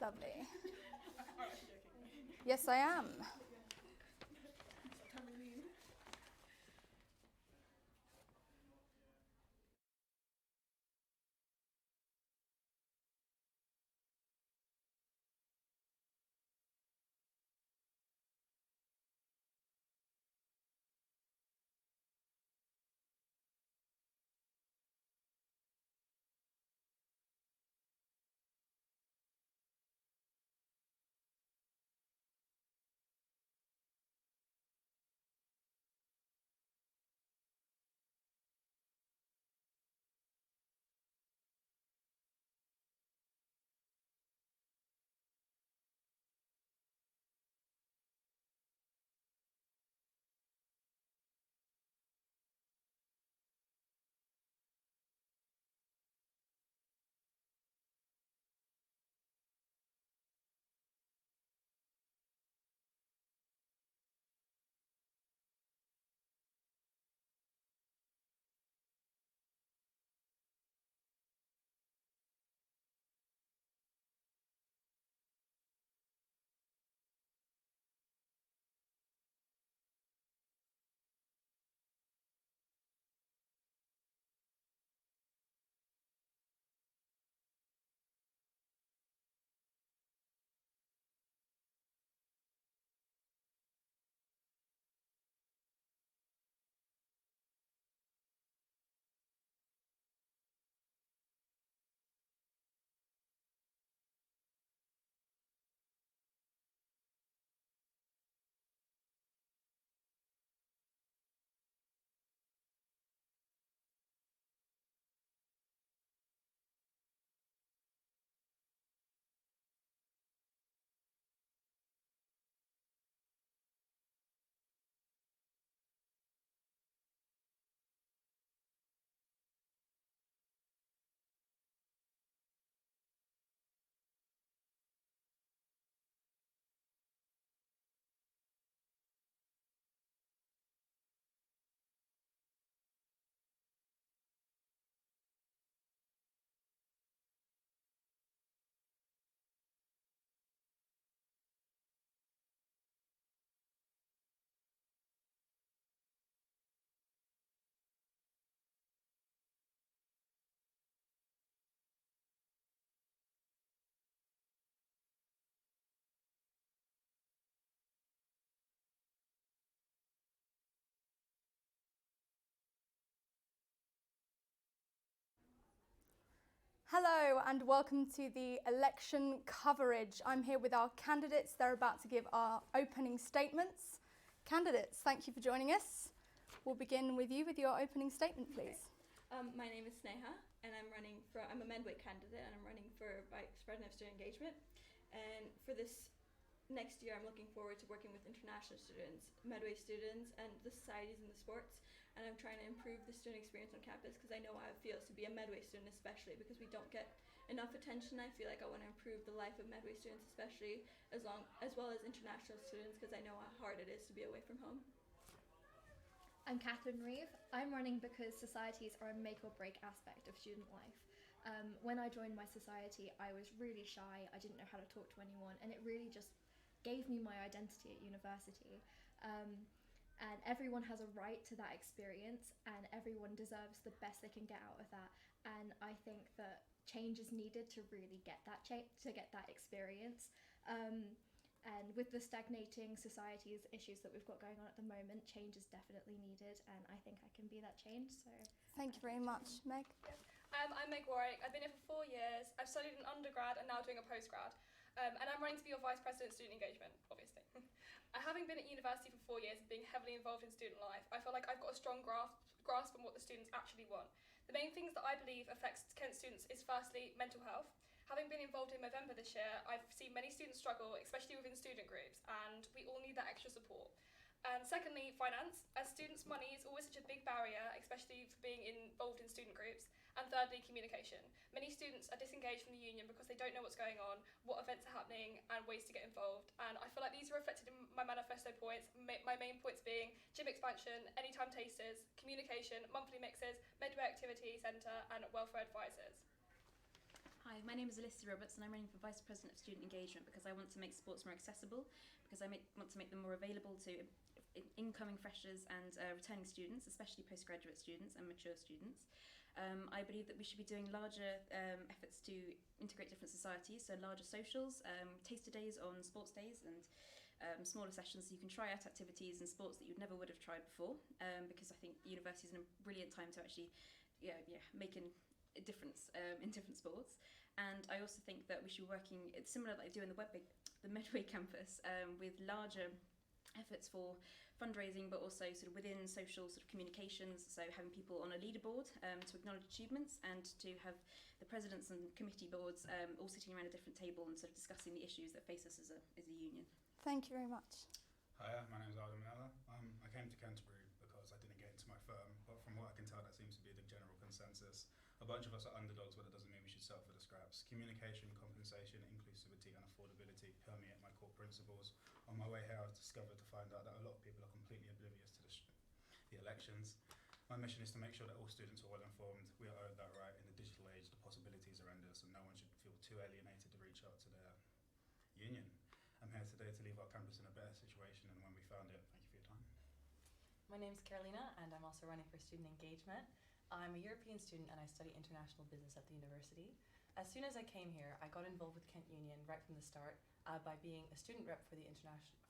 Lovely. Yes, I am. Hello and welcome to the election coverage. I'm here with our candidates. They're about to give our opening statements. Candidates, thank you for joining us. We'll begin with you with your opening statement, please. My name is Sneha and I'm a Medway candidate and I'm running for Vice President of Student Engagement. And for this next year, I'm looking forward to working with international students, Medway students and the societies and the sports. And I'm trying to improve the student experience on campus because I know how it feels to be a Medway student, especially because we don't get enough attention. I feel like I want to improve the life of Medway students, especially as well as international students, because I know how hard it is to be away from home. I'm Catherine Reeve. I'm running because societies are a make or break aspect of student life. When I joined my society, I was really shy. I didn't know how to talk to anyone, and it really just gave me my identity at university. And everyone has a right to that experience, and everyone deserves the best they can get out of that. And I think that change is needed to really get that experience. And with the stagnating society's issues that we've got going on at the moment, change is definitely needed, and I think I can be that change. So thank you very much. Meg? I'm Meg Warwick. I've been here for 4 years. I've studied in undergrad and now doing a postgrad. And I'm running to be your Vice President of Student Engagement, obviously. Having been at university for 4 years and being heavily involved in student life, I feel like I've got a strong grasp on what the students actually want. The main things that I believe affects Kent students is firstly mental health. Having been involved in Movember this year, I've seen many students struggle, especially within student groups, and we all need that extra support. And secondly, finance. As students, money is always such a big barrier, especially for being involved in student groups. And thirdly, communication. Many students are disengaged from the union because they don't know what's going on, what events are happening, and ways to get involved. And I feel like these are reflected in my manifesto points, my main points being gym expansion, anytime tasters, communication, monthly mixes, midway activity centre, and welfare advisors. Hi, my name is Alyssa Roberts and I'm running for Vice President of Student Engagement because I want to make sports more accessible, because I want to make them more available to incoming freshers and returning students, especially postgraduate students and mature students. I believe that we should be doing larger efforts to integrate different societies, so larger socials, taster days on sports days, and smaller sessions so you can try out activities and sports that you never would have tried before, because I think university is a brilliant time to actually make a difference in different sports. And I also think that we should be working, it's similar like they do in the Medway campus, with larger efforts for fundraising, but also sort of within social sort of communications, so having people on a leaderboard to acknowledge achievements, and to have the presidents and committee boards all sitting around a different table and sort of discussing the issues that face us as a union. Thank you very much. Hiya, my name is Adam Manella. I came to Canterbury because I didn't get into my firm, but from what I can tell, that seems to be the general consensus. A bunch of us are underdogs, but that doesn't mean we should settle for the scraps. Communication, compensation, inclusivity, and affordability permeate my core principles. On my way here, I was discovered to find out that a lot of people are completely oblivious to the elections. My mission is to make sure that all students are well informed. We are owed that right. In the digital age, the possibilities are endless, and no one should feel too alienated to reach out to their union. I'm here today to leave our campus in a better situation than when we found it. Thank you for your time. My name's Carolina and I'm also running for student engagement. I'm a European student and I study international business at the university. As soon as I came here, I got involved with Kent Union right from the start by being a student rep for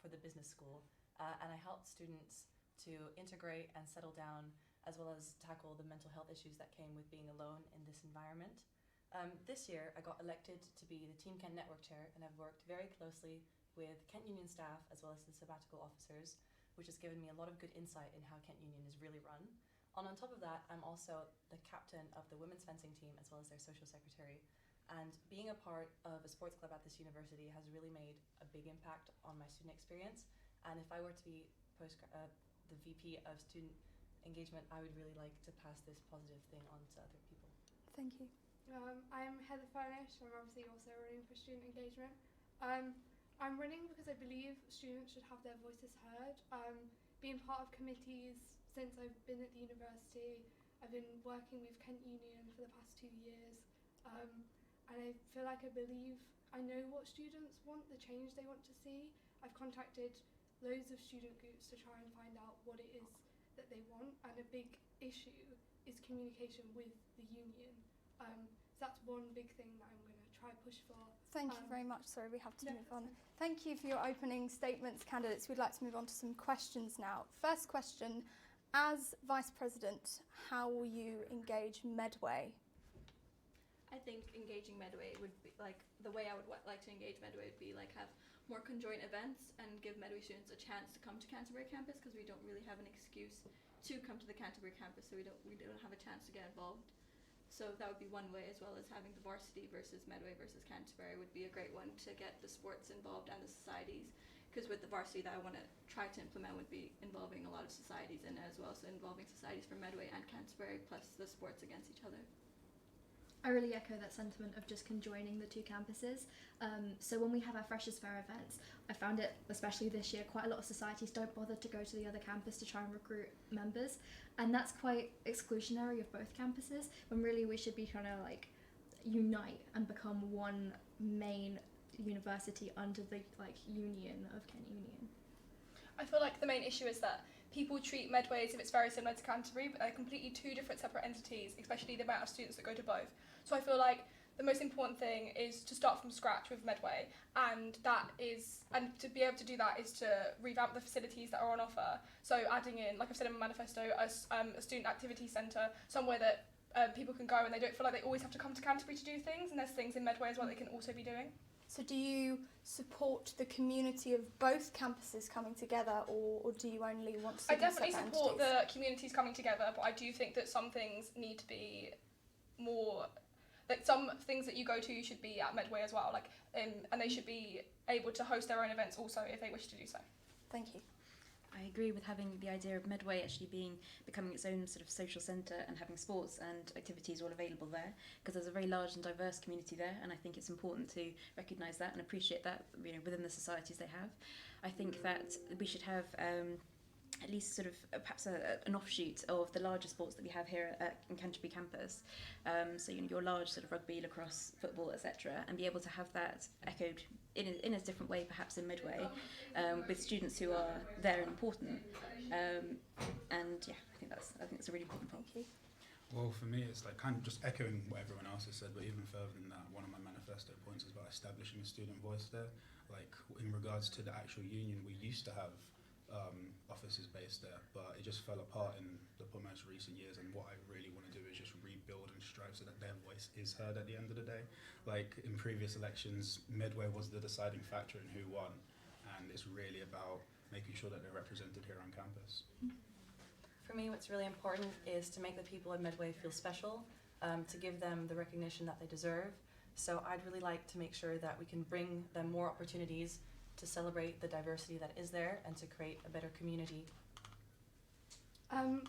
the business school, and I helped students to integrate and settle down, as well as tackle the mental health issues that came with being alone in this environment. This year, I got elected to be the Team Kent Network Chair, and I've worked very closely with Kent Union staff as well as the sabbatical officers, which has given me a lot of good insight in how Kent Union is really run. On top of that, I'm also the captain of the women's fencing team as well as their social secretary. And being a part of a sports club at this university has really made a big impact on my student experience. And if I were to be the VP of student engagement, I would really like to pass this positive thing on to other people. Thank you. I'm Heather Furnish. I'm obviously also running for student engagement. I'm running because I believe students should have their voices heard. Being part of committees since I've been at the university, I've been working with Kent Union for the past 2 years, and I feel like I know what students want, the change they want to see. I've contacted loads of student groups to try and find out what it is that they want, and a big issue is communication with the union. So that's one big thing that I'm going to try push for. Thank you very much. Sorry, we have to No, move on. that's fine. Thank you for your opening statements, candidates. We'd like to move on to some questions now. First question, as Vice President, how will you engage Medway? I think engaging Medway would be like, the way I would like to engage Medway would be like have more conjoint events and give Medway students a chance to come to Canterbury campus, because we don't really have an excuse to come to the Canterbury campus, so we don't have a chance to get involved. So that would be one way, as well as having the varsity versus Medway versus Canterbury would be a great one to get the sports involved and the societies, because with the varsity that I want to try to implement would be involving a lot of societies in it as well, so involving societies from Medway and Canterbury plus the sports against each other. I really echo that sentiment of just conjoining the two campuses. So when we have our Freshers' Fair events, I found it, especially this year, quite a lot of societies don't bother to go to the other campus to try and recruit members, and that's quite exclusionary of both campuses, when really we should be trying to like unite and become one main university under the like union of Kent Union. I feel like the main issue is that people treat Medway as if it's very similar to Canterbury, but they're completely two different separate entities, especially the amount of students that go to both. So I feel like the most important thing is to start from scratch with Medway, and to be able to do that is to revamp the facilities that are on offer. So adding in, like I've said in my manifesto, a student activity centre, somewhere that people can go and they don't feel like they always have to come to Canterbury to do things, and there's things in Medway as well they can also be doing. So do you support the community of both campuses coming together, or do you only want to see I definitely separate support entities? the communities coming together, but I do think that some things need to be more, like some things that you go to, you should be at Medway as well, like and they should be able to host their own events also if they wish to do so. Thank you. I agree with having the idea of Medway actually becoming its own sort of social centre and having sports and activities all available there, because there's a very large and diverse community there, and I think it's important to recognise that and appreciate that, you know, within the societies they have. I think that we should have at least sort of perhaps an offshoot of the larger sports that we have here in Canterbury campus. So your large sort of rugby, lacrosse, football, etc., and be able to have that echoed in a different way, perhaps in Medway, with students who are there and important. And yeah, I think it's a really important point. Thank you. Well, for me, it's like kind of just echoing what everyone else has said, but even further than that, one of my manifesto points is about establishing a student voice there. Like, in regards to the actual union, we used to have offices based there, but it just fell apart in the most recent years, and what I really want to do is just rebuild and strive so that their voice is heard at the end of the day. Like, in previous elections, Medway was the deciding factor in who won, and it's really about making sure that they're represented here on campus. For me, what's really important is to make the people in Medway feel special, to give them the recognition that they deserve. So I'd really like to make sure that we can bring them more opportunities to celebrate the diversity that is there and to create a better community.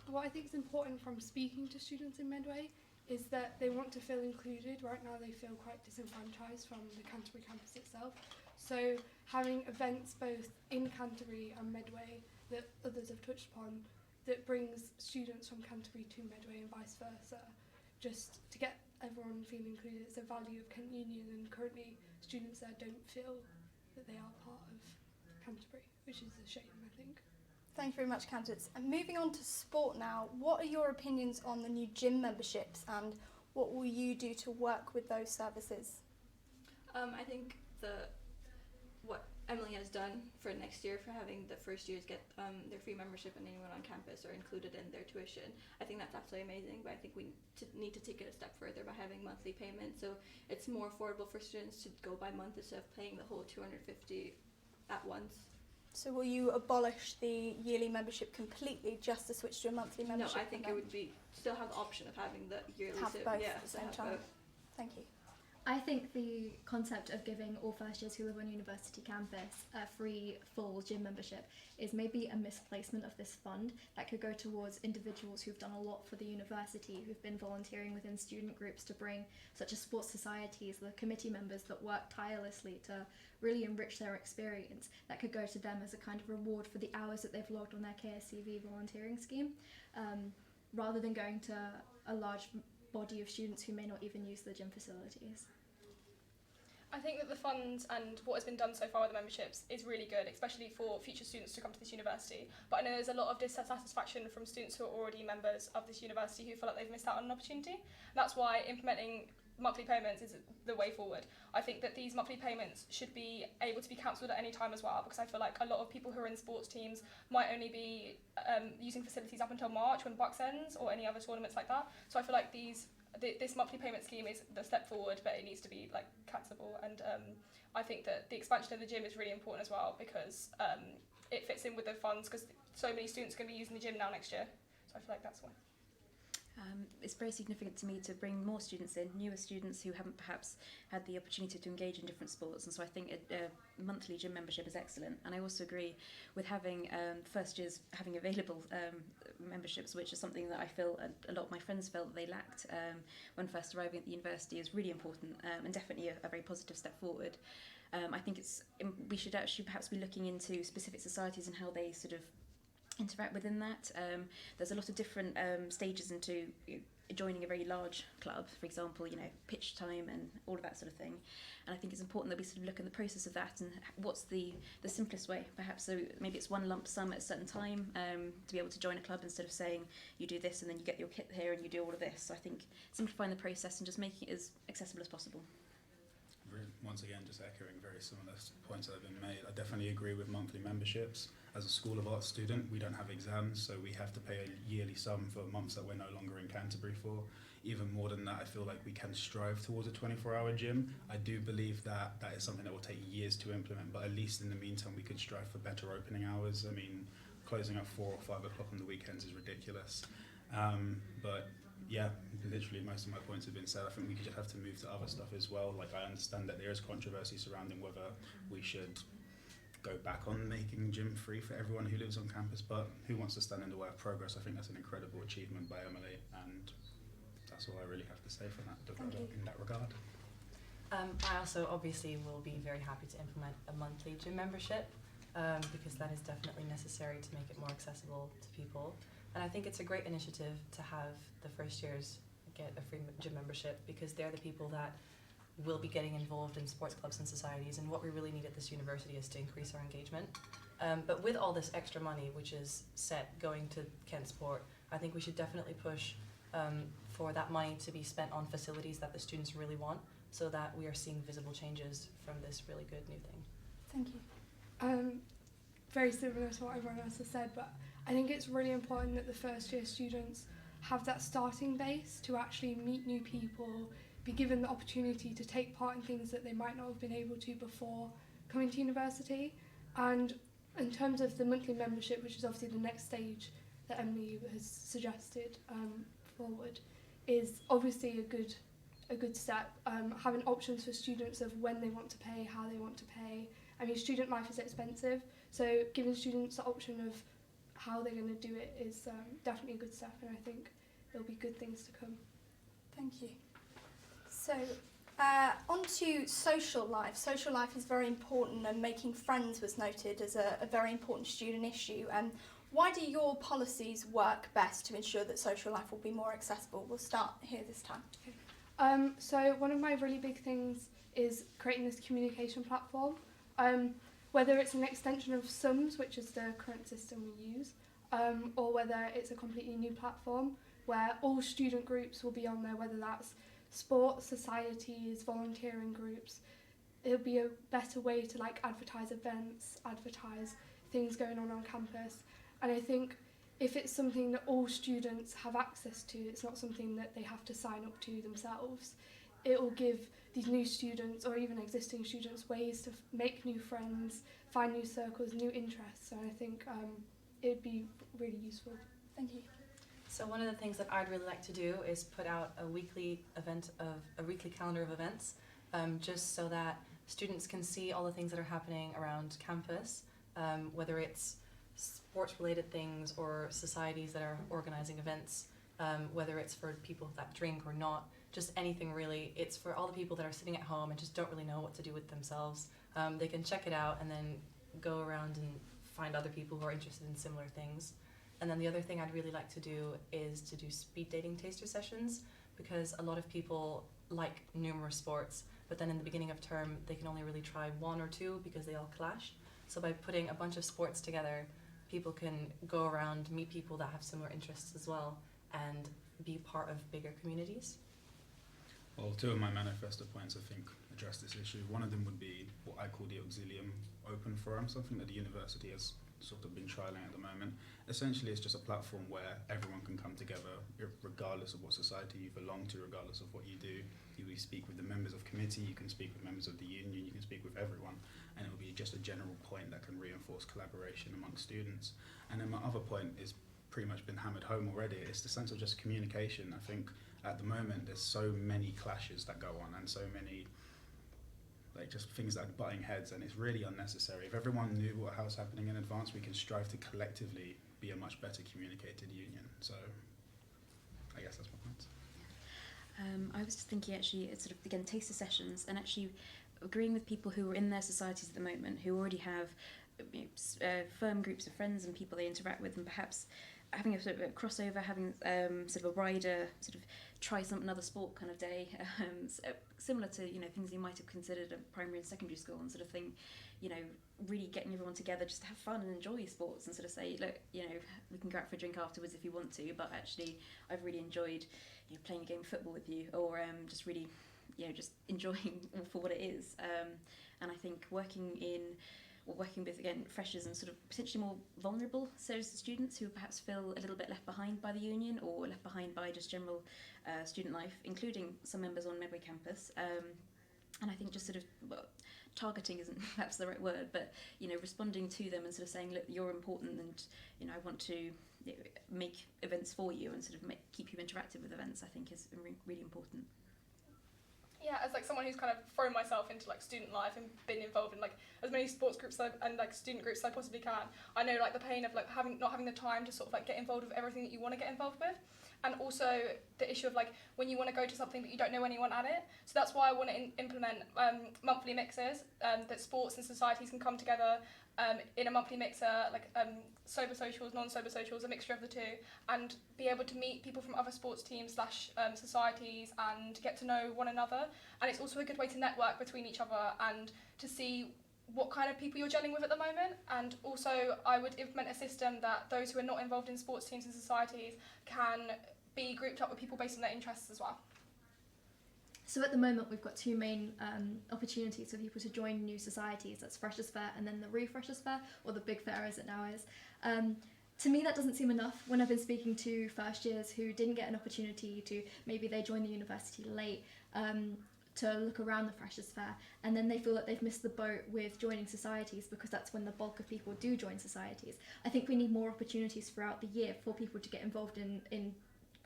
What I think is important from speaking to students in Medway is that they want to feel included. Right now they feel quite disenfranchised from the Canterbury campus itself. So having events both in Canterbury and Medway that others have touched upon that brings students from Canterbury to Medway and vice versa, just to get everyone feeling included. It's a value of Kent Union, and currently students there don't feel that they are part of Canterbury, which is a shame, I think. Thank you very much, candidates. And moving on to sport now, what are your opinions on the new gym memberships, and what will you do to work with those services? I think what Emily has done for next year for having the first years get their free membership and anyone on campus are included in their tuition. I think that's absolutely amazing, but I think we need to take it a step further by having monthly payments, so it's more affordable for students to go by month instead of paying the whole $250 at once. So will you abolish the yearly membership completely just to switch to a monthly membership? No, I think it would be still have the option of having the yearly. Have both at the so same have time. both. Thank you. I think the concept of giving all first years who live on university campus a free full gym membership is maybe a misplacement of this fund that could go towards individuals who've done a lot for the university, who've been volunteering within student groups to bring, such as sports societies, the committee members that work tirelessly to really enrich their experience. That could go to them as a kind of reward for the hours that they've logged on their KSCV volunteering scheme, rather than going to a large body of students who may not even use the gym facilities. I think that the funds and what has been done so far with the memberships is really good, especially for future students to come to this university. But I know there's a lot of dissatisfaction from students who are already members of this university who feel like they've missed out on an opportunity. That's why implementing monthly payments is the way forward. I think that these monthly payments should be able to be cancelled at any time as well, because I feel like a lot of people who are in sports teams might only be using facilities up until March when Bucks ends, or any other tournaments like that. So I feel like this monthly payment scheme is the step forward, but it needs to be like cancelable. And I think that the expansion of the gym is really important as well, because it fits in with the funds, because so many students are going to be using the gym now next year. So I feel like that's why. It's very significant to me to bring more students in, newer students who haven't perhaps had the opportunity to engage in different sports, and so I think a monthly gym membership is excellent. And I also agree with having first years having available memberships, which is something that I feel a lot of my friends felt that they lacked when first arriving at the university, is really important, and definitely a very positive step forward. I think we should actually perhaps be looking into specific societies and how they sort of interact within that. There's a lot of different stages into joining a very large club, for example, pitch time and all of that sort of thing. And I think it's important that we sort of look at the process of that and what's the simplest way, perhaps. So maybe it's one lump sum at a certain time to be able to join a club, instead of saying you do this and then you get your kit here and you do all of this. So I think simplifying the process and just making it as accessible as possible. Once again, just echoing very similar points that have been made. I definitely agree with monthly memberships. As a School of Arts student, we don't have exams, so we have to pay a yearly sum for months that we're no longer in Canterbury for. Even more than that, I feel like we can strive towards a 24-hour gym. I do believe that is something that will take years to implement, but at least in the meantime, we could strive for better opening hours. I mean, closing at 4 or 5 o'clock on the weekends is ridiculous. But yeah, literally most of my points have been said. I think we just have to move to other stuff as well. Like, I understand that there is controversy surrounding whether we should go back on making gym free for everyone who lives on campus, but who wants to stand in the way of progress? I think that's an incredible achievement by Emily, and that's all I really have to say for that in that regard. I also obviously will be very happy to implement a monthly gym membership. because that is definitely necessary to make it more accessible to people. And I think it's a great initiative to have the first years get a free gym membership, because they're the people that will be getting involved in sports clubs and societies, and what we really need at this university is to increase our engagement. But with all this extra money, which is set going to Kent Sport, I think we should definitely push for that money to be spent on facilities that the students really want, so that we are seeing visible changes from this really good new thing. Thank you. Very similar to what everyone else has said, but I think it's really important that the first year students have that starting base to actually meet new people, be given the opportunity to take part in things that they might not have been able to before coming to university. And in terms of the monthly membership, which is obviously the next stage that Emily has suggested forward, is obviously a good step. Having options for students of when they want to pay, how they want to pay. I mean, student life is expensive, so giving students the option of how they're going to do it is definitely a good step, and I think there'll be good things to come. Thank you. So, on to social life. Social life is very important, and making friends was noted as a very important student issue. And why do your policies work best to ensure that social life will be more accessible? We'll start here this time. So one of my really big things is creating this communication platform. Whether it's an extension of SUMS, which is the current system we use, or whether it's a completely new platform where all student groups will be on there, whether that's sports, societies, volunteering groups. It'll be a better way to advertise events, advertise things going on campus. And I think if it's something that all students have access to, it's not something that they have to sign up to themselves. It will give these new students, or even existing students, ways to make new friends, find new circles, new interests. And I think it would be really useful. Thank you. So one of the things that I'd really like to do is put out a weekly calendar of events, just so that students can see all the things that are happening around campus, whether it's sports-related things or societies that are organizing events, whether it's for people that drink or not, just anything really. It's for all the people that are sitting at home and just don't really know what to do with themselves. They can check it out and then go around and find other people who are interested in similar things. And then the other thing I'd really like to do is to do speed dating taster sessions, because a lot of people like numerous sports, but then in the beginning of term they can only really try one or two because they all clash. So by putting a bunch of sports together, people can go around, meet people that have similar interests as well, and be part of bigger communities. Well, two of my manifesto points, I think, address this issue. One of them would be what I call the Auxilium Open Forum, something that the university has sort of been trialling at the moment. Essentially, it's just a platform where everyone can come together, regardless of what society you belong to, regardless of what you do. You will speak with the members of committee, you can speak with members of the union, you can speak with everyone, and it will be just a general point that can reinforce collaboration amongst students. And then my other point is pretty much been hammered home already. It's the sense of just communication. I think at the moment there's so many clashes that go on, and so many just things that are butting heads, and it's really unnecessary. If everyone knew what was happening in advance, we can strive to collectively be a much better communicated union. So I guess that's my point. I was just thinking actually, it's sort of again taster sessions, and actually agreeing with people who are in their societies at the moment, who already have firm groups of friends and people they interact with, and perhaps having a sort of a crossover, having sort of a wider sort of try another sport kind of day, similar to things you might have considered at primary and secondary school, and sort of thing, really getting everyone together just to have fun and enjoy sports, and sort of say, look, we can go out for a drink afterwards if you want to, but actually I've really enjoyed playing a game of football with you, or just really just enjoying for what it is. And I think working with, again, freshers and sort of potentially more vulnerable students who perhaps feel a little bit left behind by the union, or left behind by just general student life, including some members on Medway campus. And I think just sort of, targeting isn't perhaps the right word, but, responding to them and sort of saying, look, you're important, and, I want to make events for you, and sort of keep you interactive with events, I think is really important. Yeah, as someone who's kind of thrown myself into student life and been involved in as many sports groups and student groups as I possibly can, I know the pain of not having the time to sort of get involved with everything that you want to get involved with. and also the issue of like when you want to go to something but you don't know anyone at it. So that's why I want to implement monthly mixers that sports and societies can come together in a monthly mixer, like sober socials, non-sober socials, a mixture of the two, and be able to meet people from other sports teams slash societies and get to know one another. And it's also a good way to network between each other and to see what kind of people you're gelling with at the moment. And also I would implement a system that those who are not involved in sports teams and societies can be grouped up with people based on their interests as well. So at the moment we've got two main opportunities for people to join new societies. That's Freshers' Fair and then the Refreshers' Fair, or the Big Fair as it now is. To me that doesn't seem enough when I've been speaking to first years who didn't get an opportunity to, maybe they joined the university late, to look around the Freshers' Fair, and then they feel that they've missed the boat with joining societies because that's when the bulk of people do join societies. I think we need more opportunities throughout the year for people to get involved in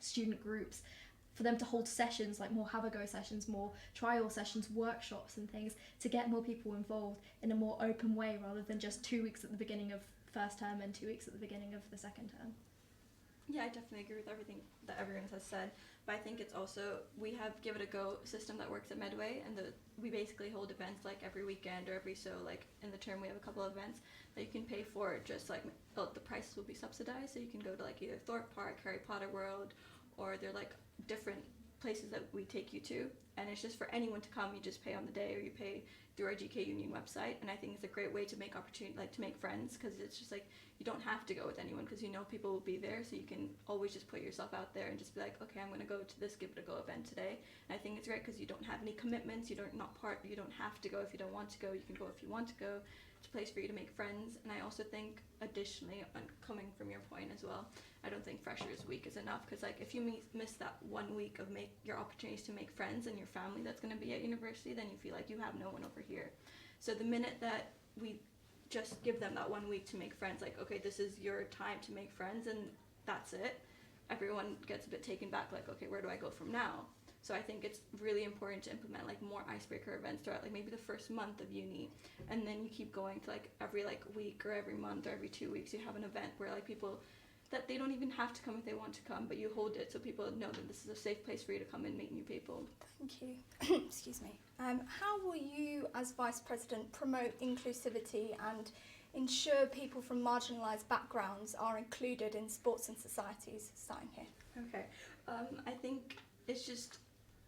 student groups, for them to hold sessions, like more have-a-go sessions, more trial sessions, workshops and things, to get more people involved in a more open way rather than just 2 weeks at the beginning of first term and 2 weeks at the beginning of the second term. Yeah, I definitely agree with everything that everyone has said, but I think it's also, we have Give It a Go system that works at Medway, and we basically hold events like every weekend or every so, like in the term we have a couple of events that you can pay for, just like the prices will be subsidized, so you can go to like either Thorpe Park, Harry Potter World, or they're like different places that we take you to, and it's just for anyone to come. You just pay on the day, or you pay through our GK Union website, and I think it's a great way to make opportunity, like to make friends, because it's just like you don't have to go with anyone because you know people will be there, so you can always just put yourself out there and just be like, okay, I'm gonna go to this Give It a Go event today. And I think it's great because you don't have any commitments, you don't have to go if you don't want to go, you can go if you want to go. It's a place for you to make friends. And I also think additionally, coming from your point as well, I don't think Freshers Week is enough, because like if you miss that 1 week of your opportunities to make friends and your family that's going to be at university, then you feel like you have no one over here. So the minute that we just give them that 1 week to make friends, like, okay, this is your time to make friends and that's it, everyone gets a bit taken back, like, okay, where do I go from now? So I think it's really important to implement like more icebreaker events throughout like maybe the first month of uni, and then you keep going to like every like week or every month or every 2 weeks you have an event where like people that they don't even have to come if they want to come, but you hold it so people know that this is a safe place for you to come and meet new people. Thank you. Excuse me. How will you, as Vice President, promote inclusivity and ensure people from marginalised backgrounds are included in sports and societies? Starting here. Okay. I think it's just,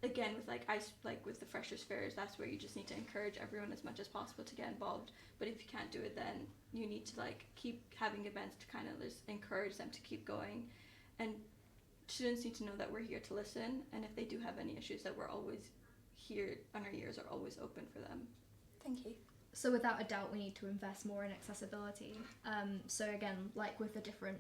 again, with with the Freshers' Fairs, that's where you just need to encourage everyone as much as possible to get involved. But if you can't do it, then you need to like keep having events to kind of just encourage them to keep going. And students need to know that we're here to listen, and if they do have any issues, that we're always here and our ears are always open for them. Thank you. So without a doubt we need to invest more in accessibility. So again, like with the different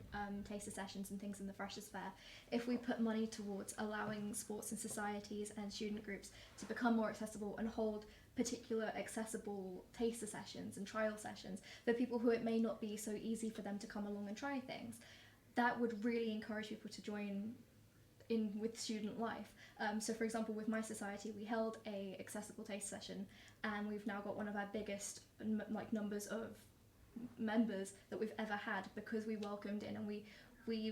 taster sessions and things in the Freshers' Fair, if we put money towards allowing sports and societies and student groups to become more accessible and hold particular accessible taster sessions and trial sessions for people who it may not be so easy for them to come along and try things, that would really encourage people to join in with student life. So for example, with my society, we held a accessible taste session, and we've now got one of our biggest numbers of members that we've ever had, because we welcomed in and we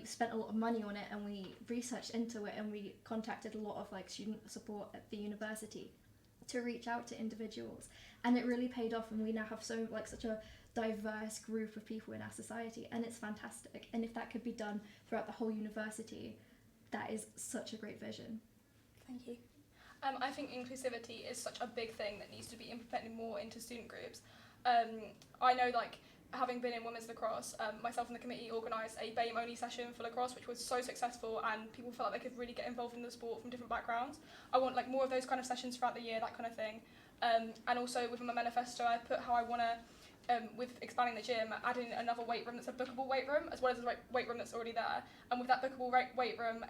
spent a lot of money on it, and we researched into it, and we contacted a lot of like student support at the university to reach out to individuals, and it really paid off, and we now have such a diverse group of people in our society, and it's fantastic. And if that could be done throughout the whole university, that is such a great vision. Thank you. I think inclusivity is such a big thing that needs to be implemented more into student groups. I know, like, having been in women's lacrosse, myself and the committee organised a BAME only session for lacrosse, which was so successful, and people felt like they could really get involved in the sport from different backgrounds. I want like more of those kind of sessions throughout the year, that kind of thing. And also within my manifesto, I put how I want to, with expanding the gym, add in another weight room that's a bookable weight room, as well as the weight room that's already there. And with that bookable weight room,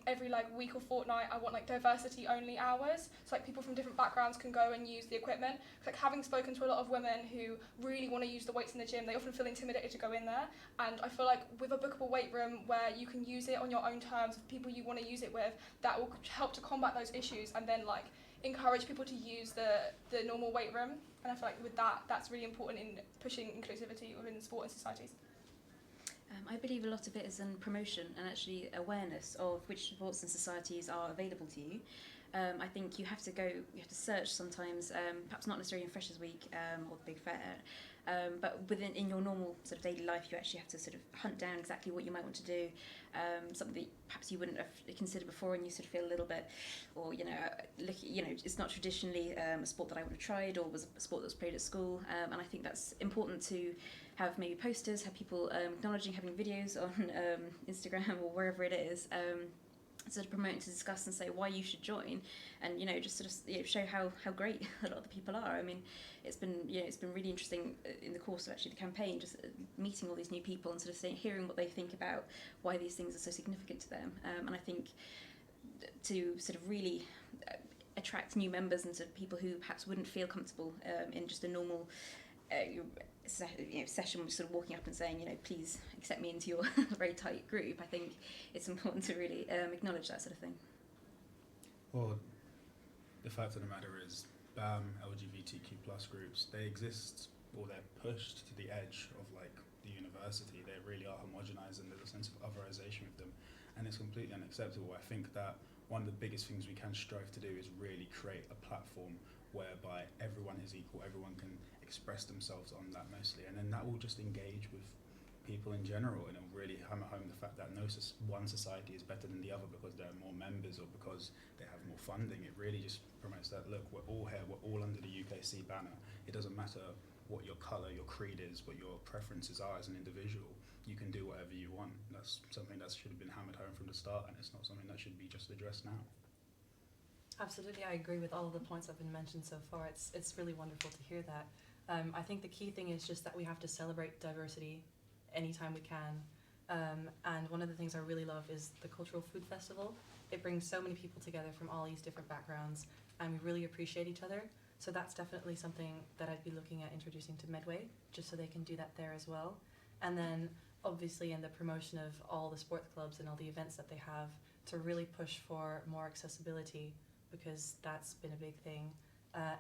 every like week or fortnight, I want like diversity only hours, so like people from different backgrounds can go and use the equipment. Like, having spoken to a lot of women who really want to use the weights in the gym, they often feel intimidated to go in there. And I feel like with a bookable weight room where you can use it on your own terms with people you want to use it with, that will help to combat those issues, and then like encourage people to use the normal weight room. And I feel like with that, that's really important in pushing inclusivity within sport and societies. I believe a lot of it is in promotion and actually awareness of which sports and societies are available to you. I think you have to search sometimes, perhaps not necessarily in Freshers Week or the Big Fair, but in your normal sort of daily life, you actually have to sort of hunt down exactly what you might want to do, something that perhaps you wouldn't have considered before, and you sort of feel a little bit, or it's not traditionally a sport that I would have tried, or was a sport that was played at school, and I think that's important to have maybe posters, have people acknowledging, having videos on Instagram or wherever it is. Sort of promoting to discuss and say why you should join, and just sort of show how great a lot of the people are. I mean, it's been really interesting in the course of actually the campaign, just meeting all these new people and sort of hearing what they think about why these things are so significant to them. And I think to sort of really attract new members and sort of people who perhaps wouldn't feel comfortable in just a normal session, sort of walking up and saying, please accept me into your very tight group. I think it's important to really acknowledge that sort of thing. Well, the fact of the matter is, BAM, LGBTQ plus groups, they exist, or they're pushed to the edge of the university. They really are homogenized, and there's a sense of otherization with them, and it's completely unacceptable. I think that one of the biggest things we can strive to do is really create a platform whereby everyone is equal, everyone can express themselves on that mostly, and then that will just engage with people in general, and it'll really hammer home the fact that no one society is better than the other because there are more members or because they have more funding. It really just promotes that, look, we're all here, we're all under the UKC banner. It doesn't matter what your colour, your creed is, what your preferences are as an individual. You can do whatever you want. That's something that should have been hammered home from the start, and it's not something that should be just addressed now. Absolutely, I agree with all of the points that have been mentioned so far. It's really wonderful to hear that. I think the key thing is just that we have to celebrate diversity anytime we can. And one of the things I really love is the Cultural Food Festival. It brings so many people together from all these different backgrounds, and we really appreciate each other. So that's definitely something that I'd be looking at introducing to Medway, just so they can do that there as well. And then obviously in the promotion of all the sports clubs and all the events that they have, to really push for more accessibility, because that's been a big thing.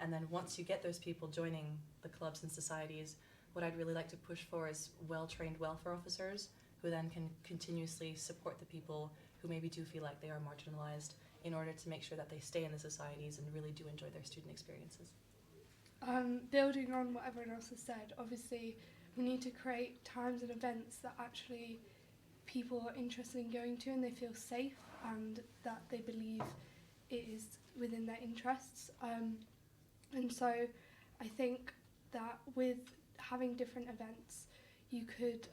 And then once you get those people joining the clubs and societies, what I'd really like to push for is well-trained welfare officers who then can continuously support the people who maybe do feel like they are marginalised, in order to make sure that they stay in the societies and really do enjoy their student experiences. Building on what everyone else has said, obviously we need to create times and events that actually people are interested in going to and they feel safe and that they believe it is within their interests. And so I think that with having different events, you could,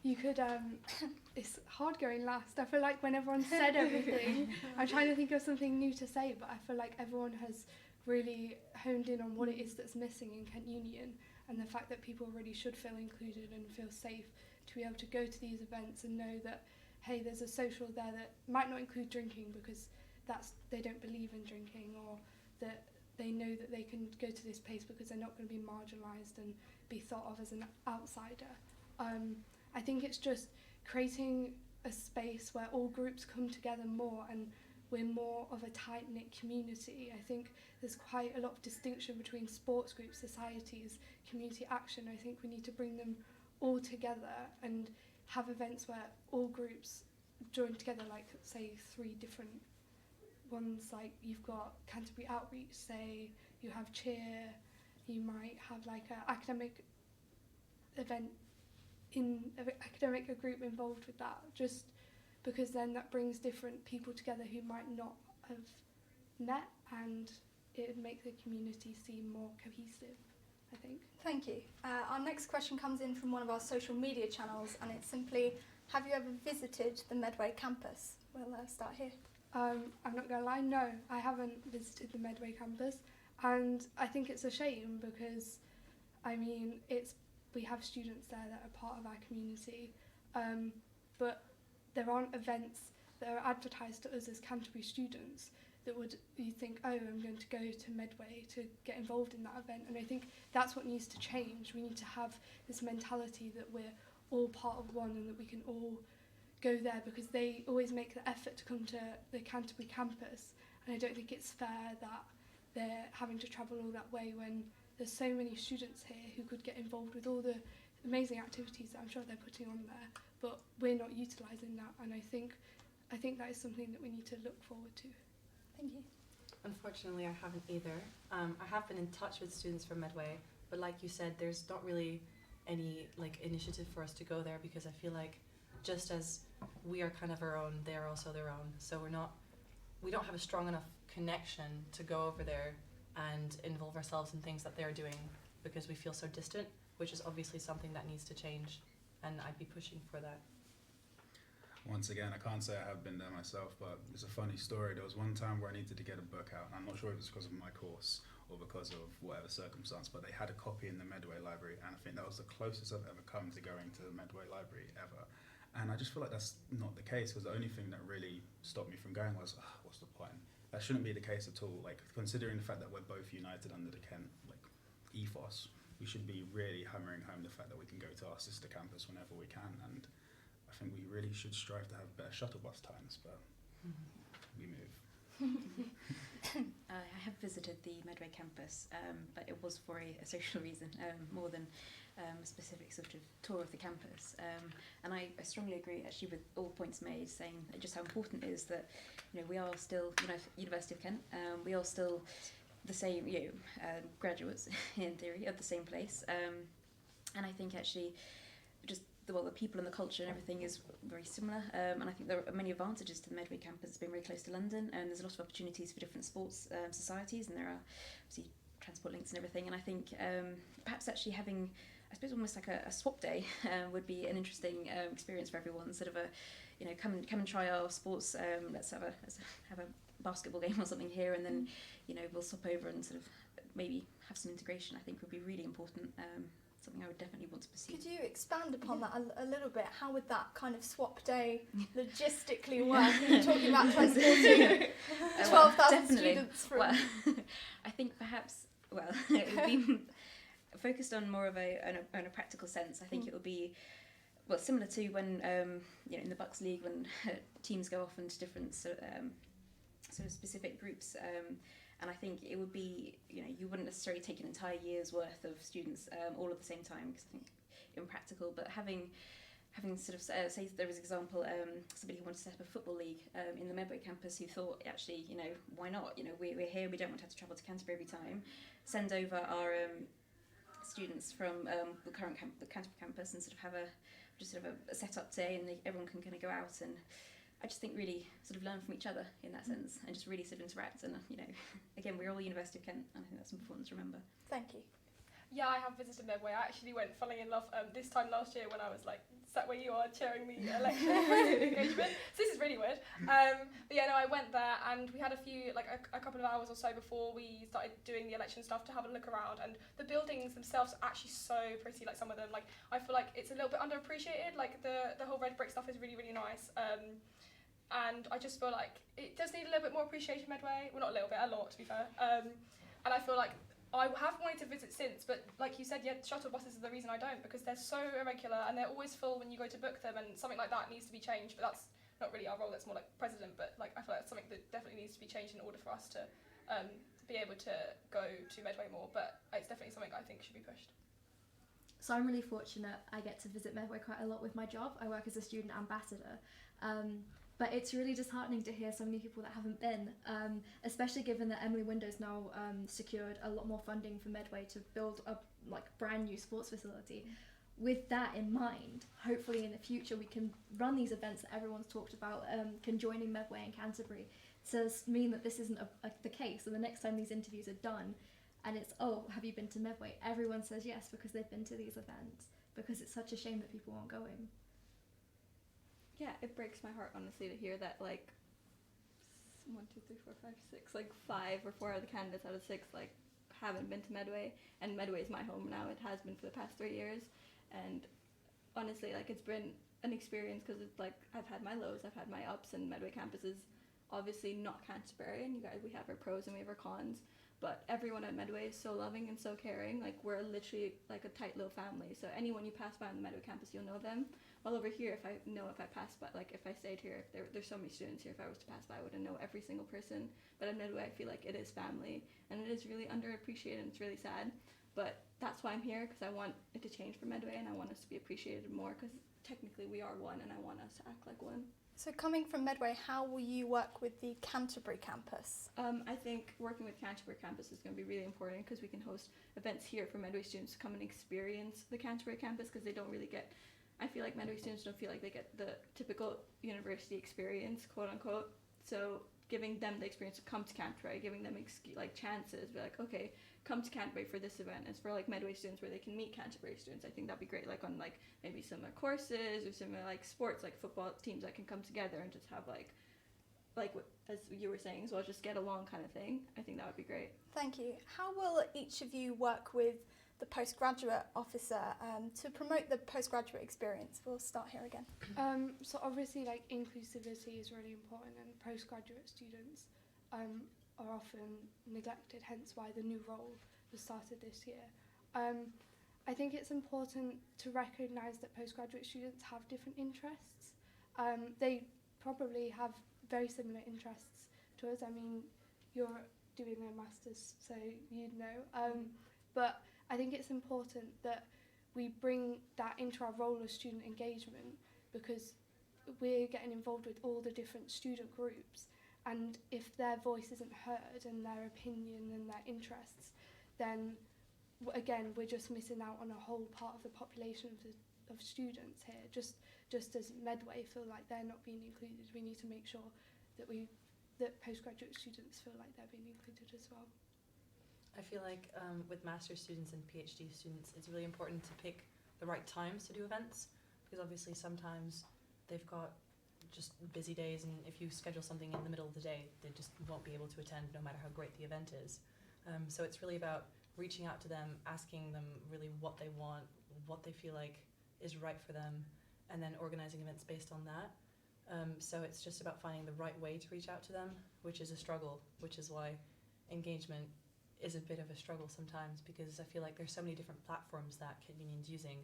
you could, it's hard going last. I feel like when everyone said everything, I'm trying to think of something new to say, but I feel like everyone has really honed in on what it is that's missing in Kent Union, and the fact that people really should feel included and feel safe to be able to go to these events and know that, hey, there's a social there that might not include drinking because they don't believe in drinking, or that they know that they can go to this place because they're not going to be marginalised and be thought of as an outsider. I think it's just creating a space where all groups come together more and we're more of a tight-knit community. I think there's quite a lot of distinction between sports groups, societies, community action. I think we need to bring them all together and have events where all groups join together, like say 3 different ones. Like you've got Canterbury Outreach, say you have cheer, you might have like an academic event a group involved with that, just because then that brings different people together who might not have met, and it would make the community seem more cohesive, I think. Thank you. Our next question comes in from one of our social media channels, and it's simply, have you ever visited the Medway campus? We'll start here. I'm not going to lie, no, I haven't visited the Medway campus, and I think it's a shame because, I mean, we have students there that are part of our community, but there aren't events that are advertised to us as Canterbury students that you think, oh, I'm going to go to Medway to get involved in that event. And I think that's what needs to change. We need to have this mentality that we're all part of one and that we can all go there, because they always make the effort to come to the Canterbury campus, and I don't think it's fair that they're having to travel all that way when there's so many students here who could get involved with all the amazing activities that I'm sure they're putting on there, but we're not utilising that, and I think that is something that we need to look forward to. Thank you. Unfortunately, I haven't either. I have been in touch with students from Medway, but like you said, there's not really any like initiative for us to go there, because I feel like just as we are kind of our own, they're also their own. So we don't have a strong enough connection to go over there and involve ourselves in things that they're doing, because we feel so distant, which is obviously something that needs to change, and I'd be pushing for that. Once again, I can't say I have been there myself, but it's a funny story. There was one time where I needed to get a book out, and I'm not sure if it's because of my course or because of whatever circumstance, but they had a copy in the Medway Library, and I think that was the closest I've ever come to going to the Medway Library ever. And I just feel like that's not the case, because the only thing that really stopped me from going was, what's the point? That shouldn't be the case at all. Like, considering the fact that we're both united under the Kent ethos, we should be really hammering home the fact that we can go to our sister campus whenever we can, and I think we really should strive to have better shuttle bus times, but we move. I have visited the Medway campus, but it was for a social reason, more than a specific sort of tour of the campus. And I strongly agree, actually, with all points made, saying just how important it is that, we are still, University of Kent, we are still the same, graduates, in theory, of the same place. And I think, actually, just the people and the culture and everything is very similar, and I think there are many advantages to the Medway campus. It's been very close to London, and there's a lot of opportunities for different sports societies, and there are obviously transport links and everything. And I think perhaps actually having, I suppose, almost like a swap day would be an interesting experience for everyone. Sort of a, come and try our sports. Let's have a basketball game or something here, and then we'll swap over and sort of maybe have some integration. I think would be really important. Something I would definitely want to pursue. Could you expand upon that a little bit? How would that kind of swap day logistically work? You're talking about transporting 12,000 students from... Well, I think perhaps, it would be focused on more of on a practical sense. I think it would be, similar to when, in the Bucks League, when teams go off into different sort of specific groups, and I think it would be, you wouldn't necessarily take an entire year's worth of students all at the same time, because I think impractical. But having sort of, say there was an example, somebody who wanted to set up a football league in the Medway campus, who thought, actually, why not? We're here, we don't want to have to travel to Canterbury every time. Send over our students from the Canterbury campus and sort of have a set-up day, and everyone can kind of go out and, I just think, really sort of learn from each other in that sense, and just really sort of interact. And again, we're all University of Kent, and I think that's important to remember. Thank you. Yeah, I have visited Medway. I actually went, funnily enough, this time last year when I was sat where you are chairing the election engagement. So this is really weird. But yeah, no, I went there, and we had a few, a couple of hours or so before we started doing the election stuff to have a look around. And the buildings themselves are actually so pretty. Some of them, I feel like it's a little bit underappreciated. The whole red brick stuff is really, really nice. And I just feel like it does need a little bit more appreciation, Medway. Well, not a little bit, a lot, to be fair. And I feel like I have wanted to visit since, but like you said, shuttle buses are the reason I don't, because they're so irregular and they're always full when you go to book them, and something like that needs to be changed. But that's not really our role, that's more like president, but I feel like it's something that definitely needs to be changed in order for us to be able to go to Medway more. But it's definitely something I think should be pushed. So I'm really fortunate. I get to visit Medway quite a lot with my job. I work as a student ambassador. But it's really disheartening to hear so many people that haven't been, especially given that Emily Windows now secured a lot more funding for Medway to build a brand new sports facility. With that in mind, hopefully in the future we can run these events that everyone's talked about, conjoining Medway and Canterbury, to mean that this isn't the case. And the next time these interviews are done, and it's, have you been to Medway? Everyone says yes, because they've been to these events, because it's such a shame that people aren't going. Yeah, it breaks my heart, honestly, to hear that 1, 2, 3, 4, 5, 6, 5 or 4 of the candidates out of 6 haven't been to Medway, and Medway is my home now. It has been for the past 3 years, and honestly, it's been an experience, because it's I've had my lows, I've had my ups, and Medway campus is obviously not Canterbury, and we have our pros and we have our cons, but everyone at Medway is so loving and so caring. We're literally a tight little family, so anyone you pass by on the Medway campus, you'll know them. While over here, if I passed by, like if I stayed here, if there's so many students here, if I was to pass by, I wouldn't know every single person. But in Medway, I feel like it is family, and it is really underappreciated, and it's really sad. But that's why I'm here, because I want it to change for Medway, and I want us to be appreciated more, because technically we are one, and I want us to act like one. So coming from Medway, how will you work with the Canterbury campus? I think working with Canterbury campus is going to be really important, because we can host events here for Medway students to come and experience the Canterbury campus, because they don't really get, I feel like Medway students don't feel like they get the typical university experience, quote unquote. So giving them the experience to come to Canterbury, giving them chances, be like, okay, come to Canterbury for this event. It's for like Medway students where they can meet Canterbury students. I think that'd be great, like on like maybe similar courses or similar like sports, like football teams that can come together and just have like as you were saying as well, just get along kind of thing. I think that would be great. Thank you. How will each of you work with the postgraduate officer to promote the postgraduate experience? We'll start here again. So obviously, like, inclusivity is really important, and postgraduate students are often neglected, hence why the new role was started this year. I think it's important to recognise that postgraduate students have different interests. They probably have very similar interests to us. I mean, you're doing a master's, so you'd know. But I think it's important that we bring that into our role of student engagement, because we're getting involved with all the different student groups, and if their voice isn't heard and their opinion and their interests, then again we're just missing out on a whole part of the population of students here. Just as Medway feel like they're not being included, we need to make sure that postgraduate students feel like they're being included as well. I feel like with master's students and PhD students, it's really important to pick the right times to do events, because obviously sometimes they've got just busy days, and if you schedule something in the middle of the day, they just won't be able to attend no matter how great the event is. So it's really about reaching out to them, asking them really what they want, what they feel like is right for them, and then organising events based on that. So it's just about finding the right way to reach out to them, which is a struggle, which is why engagement is a bit of a struggle sometimes, because I feel like there's so many different platforms that Kent Union's using,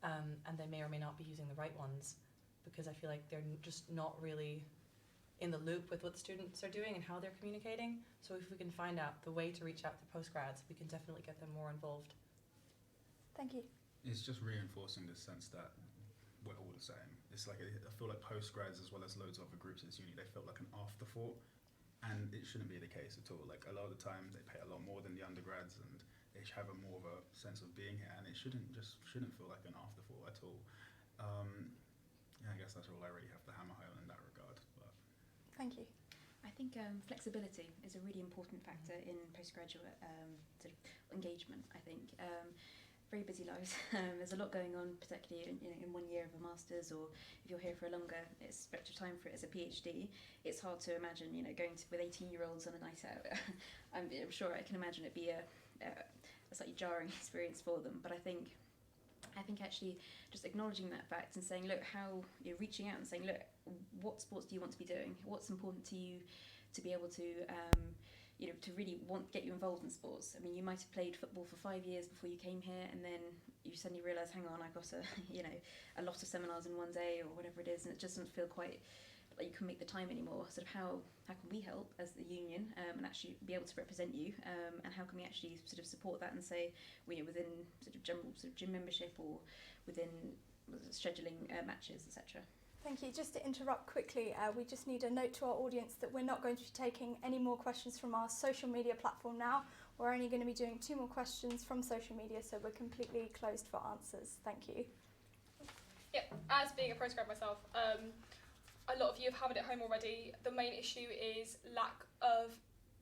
and they may or may not be using the right ones, because I feel like they're just not really in the loop with what the students are doing and how they're communicating. So if we can find out the way to reach out to postgrads, we can definitely get them more involved. Thank you. It's just reinforcing the sense that we're all the same. It's like, I feel like postgrads, as well as loads of other groups in this uni, they felt like an afterthought, and it shouldn't be the case at all. Like, a lot of the time they pay a lot more than the undergrads, and they have a more of a sense of being here, and it shouldn't feel like an afterthought at all. Yeah, I guess that's all I really have to hammer home in that regard. But Thank you. I think flexibility is a really important factor in postgraduate sort of engagement. I think very busy lives. There's a lot going on, particularly in 1 year of a master's, or if you're here for a longer stretch of time for it as a PhD. It's hard to imagine, going with 18-year-olds on a night out. I'm sure I can imagine it'd be a slightly jarring experience for them. But I think actually just acknowledging that fact and saying, look, how you're reaching out and saying, look, what sports do you want to be doing? What's important to you to be able to, to really get you involved in sports? I mean, you might have played football for 5 years before you came here, and then you suddenly realise, hang on, I've got a lot of seminars in one day or whatever it is, and it just doesn't feel quite like you can make the time anymore. Sort of how can we help as the union and actually be able to represent you, and how can we actually sort of support that and say, within sort of general sort of gym membership or within scheduling matches, etc. Thank you. Just to interrupt quickly, we just need a note to our audience that we're not going to be taking any more questions from our social media platform now. We're only going to be doing 2 more questions from social media, so we're completely closed for answers. Thank you. Yeah, as being a postgrad myself, a lot of you have had it at home already. The main issue is lack of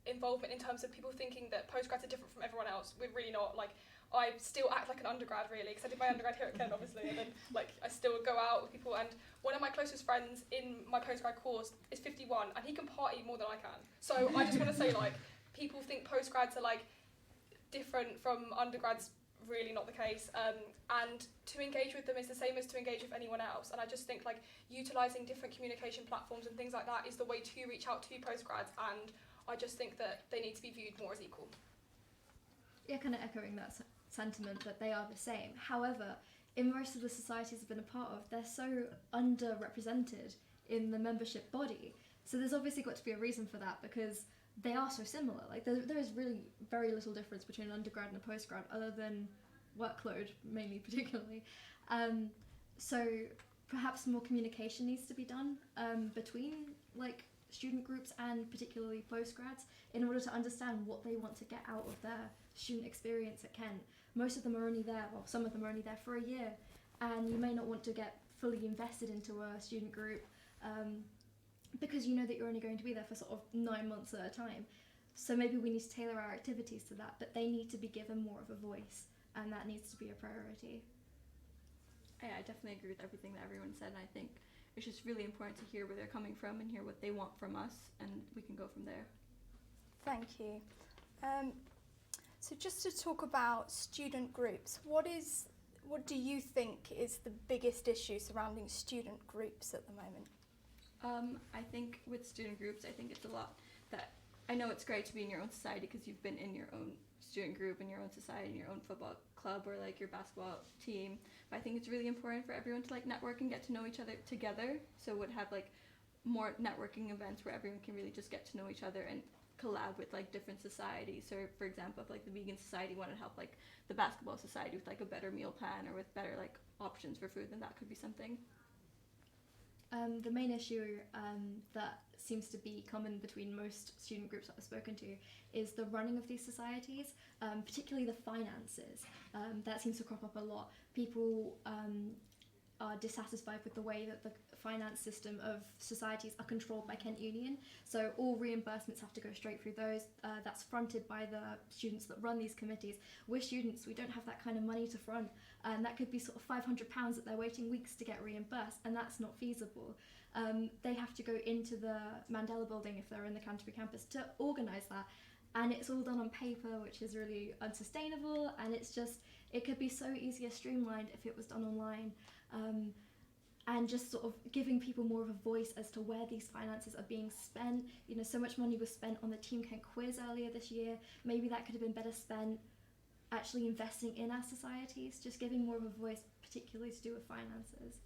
involvement in terms of people thinking that postgrads are different from everyone else. We're really not. Like, I still act like an undergrad, really, because I did my undergrad here at Kent, obviously, and then I still go out with people. And one of my closest friends in my postgrad course is 51, and he can party more than I can. So I just want to say, people think postgrads are different from undergrads. Really not the case. And to engage with them is the same as to engage with anyone else. And I just think utilising different communication platforms and things like that is the way to reach out to postgrads. And I just think that they need to be viewed more as equal. Yeah, kind of echoing that sentiment that they are the same. However, in most of the societies I've been a part of, they're so underrepresented in the membership body. So there's obviously got to be a reason for that, because they are so similar. Like there is really very little difference between an undergrad and a postgrad, other than workload, mainly particularly. So perhaps more communication needs to be done between like student groups and particularly postgrads, in order to understand what they want to get out of their student experience at Kent. Most of them are only there, well, some of them are only there for a year, and you may not want to get fully invested into a student group because you know that you're only going to be there for sort of 9 months at a time. So maybe we need to tailor our activities to that, but they need to be given more of a voice, and that needs to be a priority. Yeah, I definitely agree with everything that everyone said. I think it's just really important to hear where they're coming from and hear what they want from us, and we can go from there. Thank you. So just to talk about student groups, what do you think is the biggest issue surrounding student groups at the moment? I think with student groups, I think it's a lot that, I know it's great to be in your own society because you've been in your own student group, in your own society, in your own football club or like your basketball team. But I think it's really important for everyone to like network and get to know each other together. So would have like more networking events where everyone can really just get to know each other and collab with like different societies. So for example, if like the vegan society wanted to help like the basketball society with like a better meal plan or with better like options for food, then that could be something. The main issue that seems to be common between most student groups that I've spoken to is the running of these societies, particularly the finances. That seems to crop up a lot. People are dissatisfied with the way that the finance system of societies are controlled by Kent Union. So all reimbursements have to go straight through those. That's fronted by the students that run these committees. We're students, we don't have that kind of money to front. And that could be sort of £500 that they're waiting weeks to get reimbursed, and that's not feasible. They have to go into the Mandela building if they're in the Canterbury campus to organise that. And it's all done on paper, which is really unsustainable, and it's just, it could be so easier streamlined if it was done online. And just sort of giving people more of a voice as to where these finances are being spent. You know, so much money was spent on the Team Kent quiz earlier this year. Maybe that could have been better spent actually investing in our societies, just giving more of a voice, particularly to do with finances.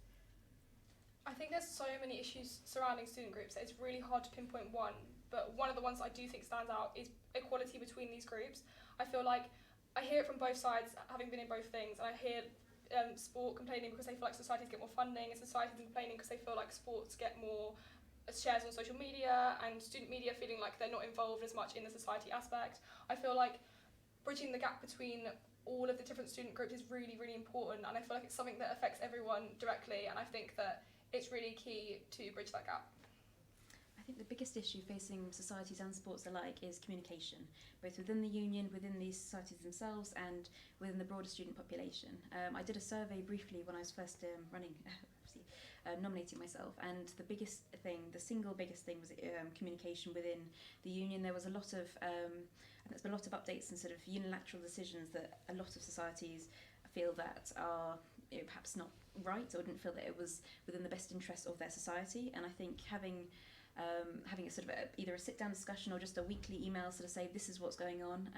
I think there's so many issues surrounding student groups that it's really hard to pinpoint one, but one of the ones I do think stands out is equality between these groups. I feel like I hear it from both sides, having been in both things, and I hear sport complaining because they feel like societies get more funding, and societies complaining because they feel like sports get more shares on social media, and student media feeling like they're not involved as much in the society aspect. I feel like bridging the gap between all of the different student groups is really, really important, and I feel like it's something that affects everyone directly, and I think that it's really key to bridge that gap. I think the biggest issue facing societies and sports alike is communication, both within the union, within these societies themselves, and within the broader student population. I did a survey briefly when I was first nominating myself, and the single biggest thing was communication within the union. There was a lot of, and there's been a lot of updates and sort of unilateral decisions that a lot of societies feel that are perhaps not right, or didn't feel that it was within the best interest of their society. And I think having a sort of either a sit-down discussion or just a weekly email sort of say this is what's going on,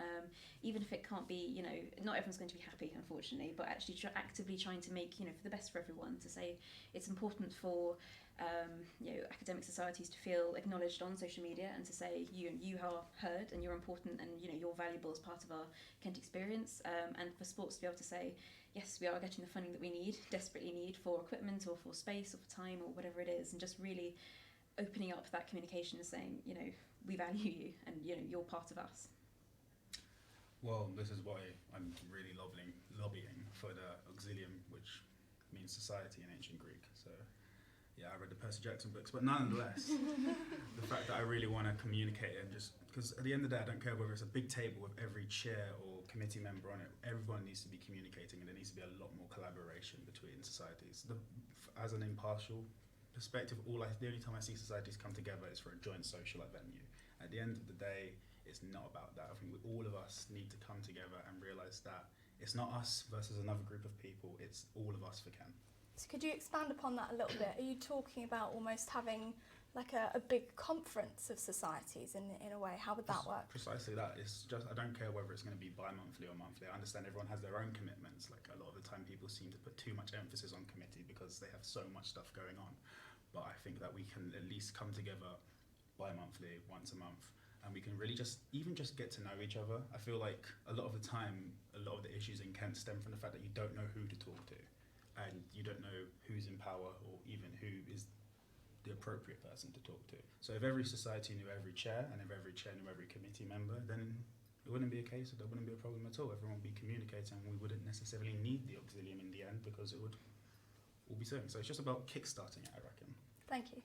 even if it can't be, not everyone's going to be happy, unfortunately, but actually actively trying to make, for the best for everyone, to say it's important for academic societies to feel acknowledged on social media, and to say you are heard and you're important, and you're valuable as part of our Kent experience, and for sports to be able to say yes, we are getting the funding that we desperately need for equipment or for space or for time or whatever it is, and just really opening up that communication and saying, we value you and you're part of us. Well, this is why I'm really lobbying for the auxilium, which means society in ancient Greek. So yeah, I read the Percy Jackson books, but nonetheless, the fact that I really want to communicate, and just because at the end of the day, I don't care whether it's a big table with every chair or committee member on it, everyone needs to be communicating, and there needs to be a lot more collaboration between societies. As an impartial perspective, the only time I see societies come together is for a joint social venue. At the end of the day, it's not about that. I think all of us need to come together and realise that it's not us versus another group of people, it's all of us for Kent. So could you expand upon that a little bit? Are you talking about almost having like a big conference of societies in a way? How would that work? Precisely that. It's just, I don't care whether it's going to be bi-monthly or monthly. I understand everyone has their own commitments. Like a lot of the time people seem to put too much emphasis on committee because they have so much stuff going on. But I think that we can at least come together bi-monthly, once a month, and we can really just get to know each other. I feel like a lot of the time, a lot of the issues in Kent stem from the fact that you don't know who to talk to, and you don't know who's in power or even who is the appropriate person to talk to. So if every society knew every chair, and if every chair knew every committee member, then it wouldn't be a case, there wouldn't be a problem at all. Everyone would be communicating, and we wouldn't necessarily need the auxilium in the end because it would all be serving. So it's just about kickstarting it, I reckon. Thank you.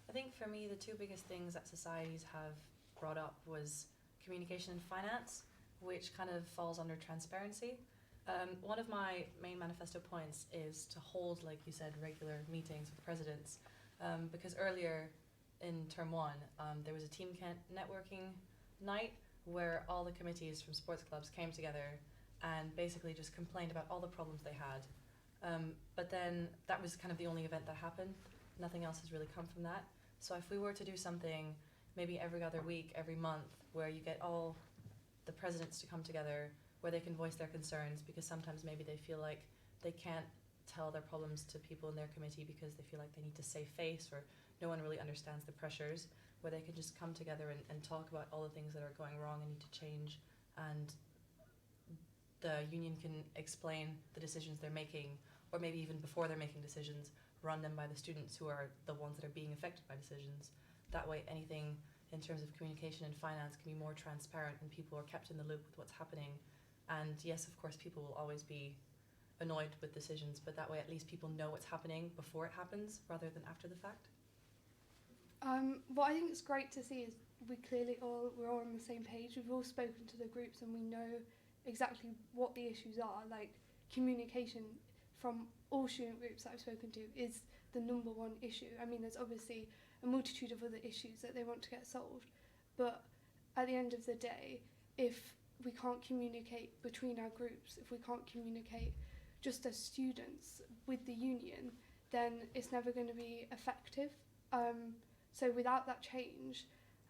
I think for me, the two biggest things that societies have brought up was communication and finance, which kind of falls under transparency. One of my main manifesto points is to hold, like you said, regular meetings with presidents. Because earlier in term one, there was a Team Kent networking night where all the committees from sports clubs came together and basically just complained about all the problems they had. But then that was kind of the only event that happened. Nothing else has really come from that. So if we were to do something maybe every other week, every month, where you get all the presidents to come together, where they can voice their concerns, because sometimes maybe they feel like they can't tell their problems to people in their committee because they feel like they need to save face, or no one really understands the pressures, where they can just come together and talk about all the things that are going wrong and need to change, and the union can explain the decisions they're making, or maybe even before they're making decisions, run them by the students who are the ones that are being affected by decisions. That way anything in terms of communication and finance can be more transparent and people are kept in the loop with what's happening. And yes, of course, people will always be annoyed with decisions, but that way at least people know what's happening before it happens rather than after the fact. What I think is great to see is we're all on the same page. We've all spoken to the groups and we know exactly what the issues are. Like communication from all student groups that I've spoken to is the number one issue. I mean, there's obviously a multitude of other issues that they want to get solved, but at the end of the day, if we can't communicate between our groups, if we can't communicate just as students with the union, then it's never going to be effective. So without that change,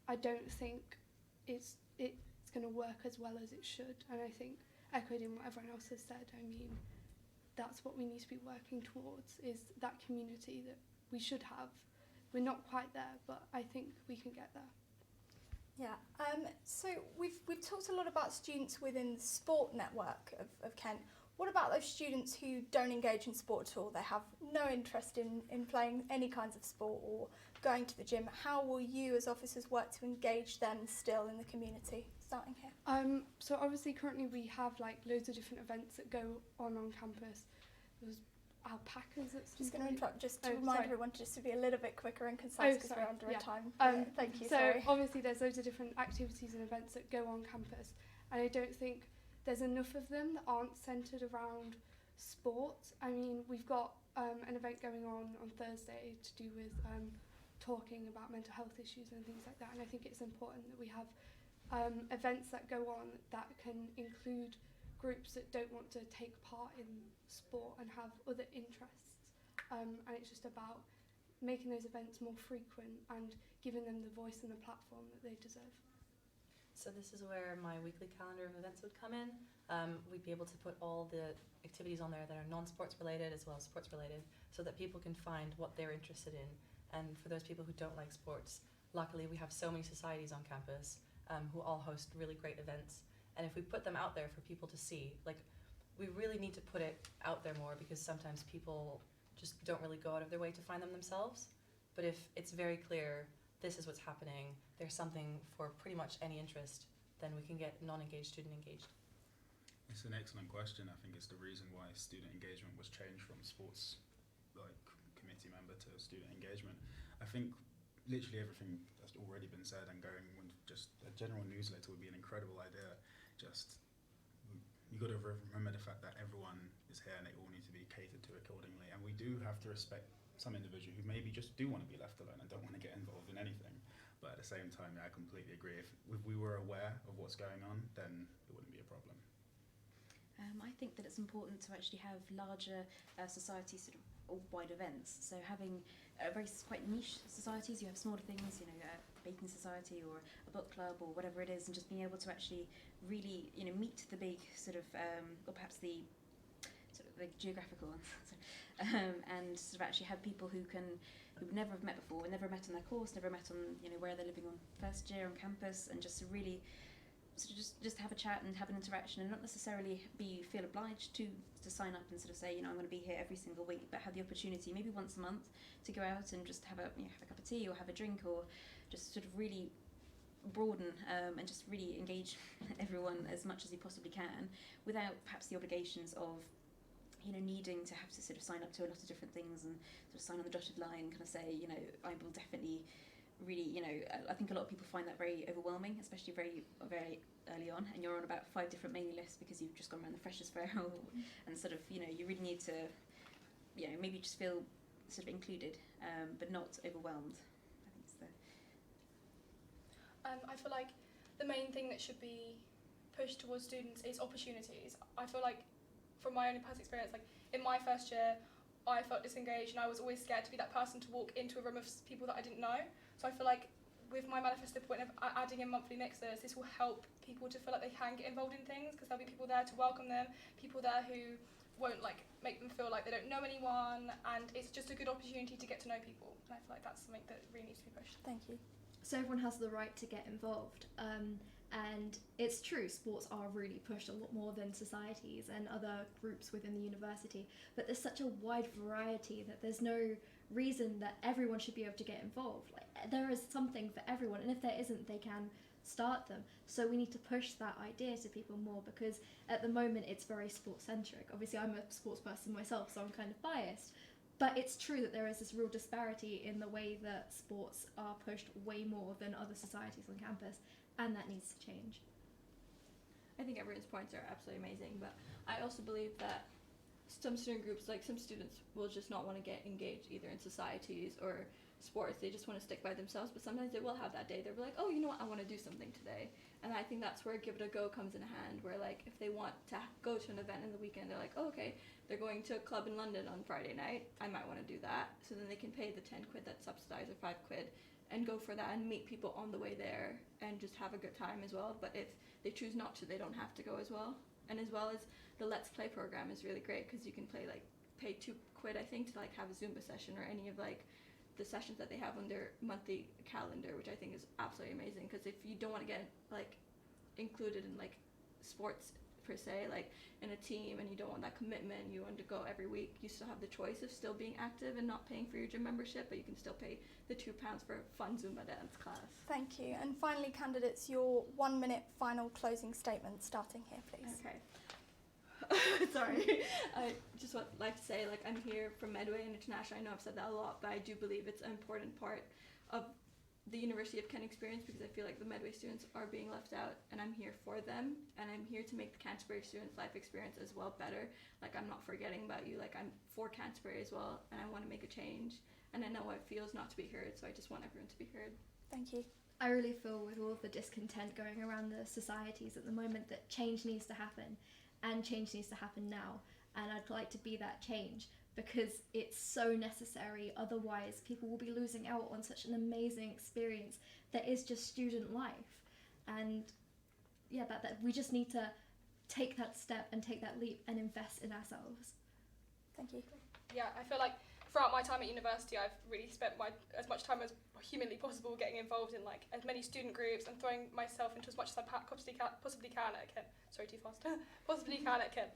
I don't think it's going to work as well as it should. And I think, echoed in what everyone else has said, I mean, that's what we need to be working towards, is that community that we should have. We're not quite there, but I think we can get there. Yeah. So we've talked a lot about students within the sport network of Kent. What about those students who don't engage in sport at all? They have no interest in playing any kinds of sport or going to the gym. How will you as officers work to engage them still in the community? Starting here. So obviously currently we have like loads of different events that go on campus. There's alpacas at some Just going to point. interrupt just to remind everyone just to be a little bit quicker and concise because we're under a time. Thank you. So sorry. obviously there's loads of different activities and events that go on campus, and I don't think there's enough of them that aren't centred around sport. I mean, we've got an event going on Thursday to do with talking about mental health issues and things like that, and I think it's important that we have events that go on that can include groups that don't want to take part in sport and have other interests, and it's just about making those events more frequent and giving them the voice and the platform that they deserve. So this is where my weekly calendar of events would come in. We'd be able to put all the activities on there that are non-sports related as well as sports related, so that people can find what they're interested in. And for those people who don't like sports, luckily we have so many societies on campus who all host really great events. And if we put them out there for people to see, like, we really need to put it out there more, because sometimes people just don't really go out of their way to find them themselves. But if it's very clear, this is what's happening, there's something for pretty much any interest, then we can get non-engaged student engaged. It's an excellent question. I think it's the reason why student engagement was changed from sports committee member to student engagement. I think literally everything that's already been said, and going with just a general newsletter would be an incredible idea. Just you got to remember the fact that everyone is here and they all need to be catered to accordingly, and we do have to respect some individuals who maybe just do want to be left alone and don't want to get involved in anything. But at the same time, I completely agree. If we were aware of what's going on, then it wouldn't be a problem. I think that it's important to actually have larger society sort of wide events. So having quite niche societies, you have smaller things, a baking society or a book club or whatever it is, and just being able to actually really, meet the big sort of, or perhaps the sort of the geographical ones, and sort of actually have people who never have met before, never met on their course, never met on, where they're living on first year on campus, and just to really sort of just have a chat and have an interaction, and not necessarily feel obliged to sign up and sort of say, I'm going to be here every single week, but have the opportunity maybe once a month to go out and just have a cup of tea or have a drink, or just sort of really broaden and just really engage everyone as much as you possibly can, without perhaps the obligations of needing to have to sort of sign up to a lot of different things and sort of sign on the dotted line, kind of say, I will definitely really, I think a lot of people find that very overwhelming, especially very, very early on, and you're on about 5 different mailing lists because you've just gone around the freshers fair, and sort of, you really need to, maybe just feel sort of included, but not overwhelmed. I think it's the... I feel like the main thing that should be pushed towards students is opportunities. I feel like, from my own personal experience, like in my first year, I felt disengaged and I was always scared to be that person to walk into a room of people that I didn't know. So I feel like with my manifesto point of adding in monthly mixers, this will help people to feel like they can get involved in things, because there'll be people there to welcome them, people there who won't like make them feel like they don't know anyone, and it's just a good opportunity to get to know people. And I feel like that's something that really needs to be pushed. Thank you. So everyone has the right to get involved, and it's true, sports are really pushed a lot more than societies and other groups within the university, but there's such a wide variety that there's no reason that everyone should be able to get involved. Like, there is something for everyone, and if there isn't, they can start them. So we need to push that idea to people more, because at the moment it's very sports centric. Obviously I'm a sports person myself, so I'm kind of biased, but it's true that there is this real disparity in the way that sports are pushed way more than other societies on campus, and that needs to change. I think everyone's points are absolutely amazing, but I also believe that some student groups, like some students, will just not want to get engaged either in societies or sports. They just want to stick by themselves, but sometimes they will have that day. They'll be like, oh, you know what, I want to do something today. And I think that's where Give It a Go comes in hand, where like if they want to go to an event in the weekend, they're like, oh, okay, they're going to a club in London on Friday night, I might want to do that. So then they can pay the 10 quid that's subsidized, or 5 quid, and go for that and meet people on the way there and just have a good time as well. But if they choose not to, they don't have to go as well. And as well as the Let's Play program is really great, because you can pay 2 quid, I think, to like have a Zumba session or any of like the sessions that they have on their monthly calendar, which I think is absolutely amazing. Because if you don't want to get like included in like sports per se, like in a team, and you don't want that commitment, you want to go every week, you still have the choice of still being active and not paying for your gym membership, but you can still pay the £2 for a fun Zumba dance class. Thank you. And finally, candidates, your 1 minute final closing statement, starting here, please. Okay. Sorry. I just would like to say, like, I'm here from Medway and International. I know I've said that a lot, but I do believe it's an important part of the University of Kent experience, because I feel like the Medway students are being left out, and I'm here for them, and I'm here to make the Canterbury students' life experience as well better. Like, I'm not forgetting about you, like, I'm for Canterbury as well, and I want to make a change, and I know what it feels not to be heard, so I just want everyone to be heard. Thank you. I really feel, with all of the discontent going around the societies at the moment, that change needs to happen, and change needs to happen now, and I'd like to be that change, because it's so necessary. Otherwise people will be losing out on such an amazing experience that is just student life. And yeah, that we just need to take that step and take that leap and invest in ourselves. Thank you. Yeah, I feel like throughout my time at university, I've really spent as much time as humanly possible getting involved in like as many student groups and throwing myself into as much as I possibly can at Kent. Sorry, too fast. Possibly can at Kent.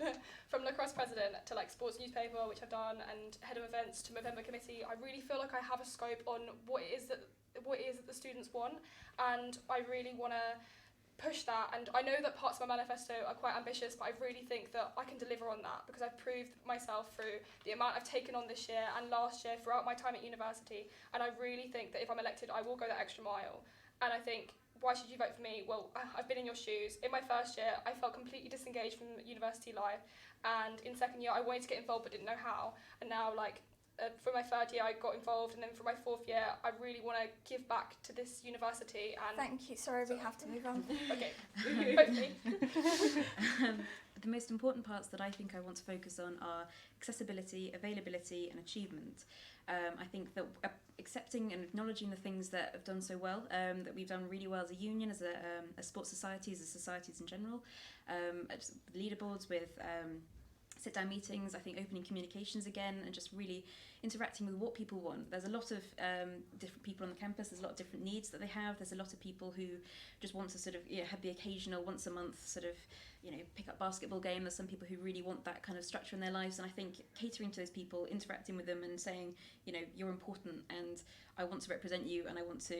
From lacrosse president to like sports newspaper, which I've done, and head of events to Movember committee, I really feel like I have a scope on what it is that the students want, and I really want to push that. And I know that parts of my manifesto are quite ambitious, but I really think that I can deliver on that, because I've proved myself through the amount I've taken on this year and last year throughout my time at university, and I really think that if I'm elected, I will go that extra mile. And I think, why should you vote for me? Well, I've been in your shoes. In my first year, I felt completely disengaged from university life, and in second year, I wanted to get involved but didn't know how, and now like for my third year I got involved, and then for my fourth year I really want to give back to this university. And Thank you. Sorry, we have to move on. Okay, hopefully. the most important parts that I think I want to focus on are accessibility, availability, and achievement. I think that accepting and acknowledging the things that have done so well, that we've done really well as a union, as a sports society, as societies in general, leaderboards with sit-down meetings, I think opening communications again, and just really interacting with what people want. There's a lot of different people on the campus, there's a lot of different needs that they have, there's a lot of people who just want to sort of have the occasional once a month sort of pick up basketball game. There's some people who really want that kind of structure in their lives, and I think catering to those people, interacting with them and saying, you're important and I want to represent you and I want to,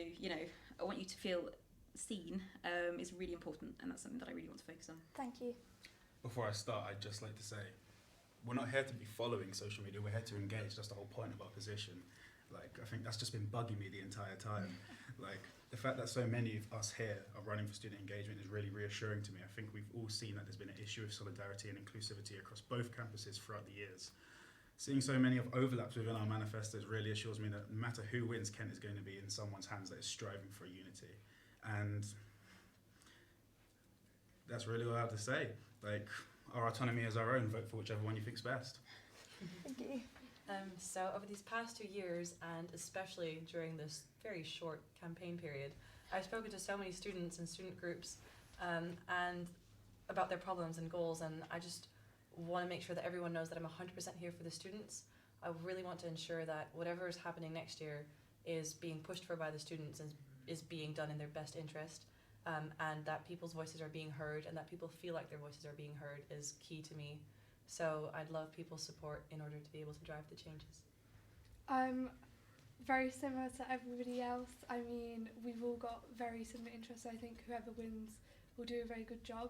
I want you to feel seen, is really important, and that's something that I really want to focus on. Thank you. Before I start, I'd just like to say, we're not here to be following social media, we're here to engage. That's the whole point of our position. I think that's just been bugging me the entire time. The fact that so many of us here are running for student engagement is really reassuring to me. I think we've all seen that there's been an issue of solidarity and inclusivity across both campuses throughout the years. Seeing so many of overlaps within our manifestos really assures me that no matter who wins, Kent is going to be in someone's hands that is striving for unity. And that's really all I have to say. Our autonomy is our own, vote for whichever one you think's best. Thank you. So over these past 2 years, and especially during this very short campaign period, I've spoken to so many students and student groups and about their problems and goals, and I just want to make sure that everyone knows that I'm 100% here for the students. I really want to ensure that whatever is happening next year is being pushed for by the students and is being done in their best interest, and that people's voices are being heard and that people feel like their voices are being heard is key to me. So I'd love people's support in order to be able to drive the changes. Very similar to everybody else. I mean, we've all got very similar interests. I think whoever wins will do a very good job.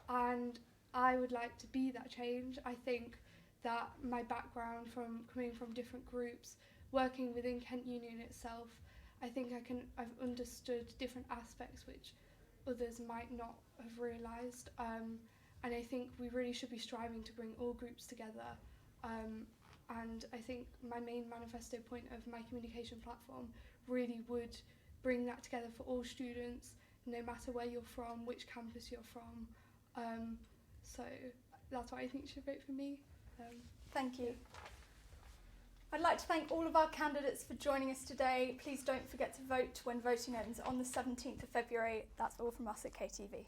And I would like to be that change. I think that my background from coming from different groups, working within Kent Union itself, I think I've understood different aspects which others might not have realised. And I think we really should be striving to bring all groups together. And I think my main manifesto point of my communication platform really would bring that together for all students, no matter where you're from, which campus you're from. So that's why I think you should vote for me. Thank you. I'd like to thank all of our candidates for joining us today. Please don't forget to vote when voting ends on the 17th of February. That's all from us at KTV.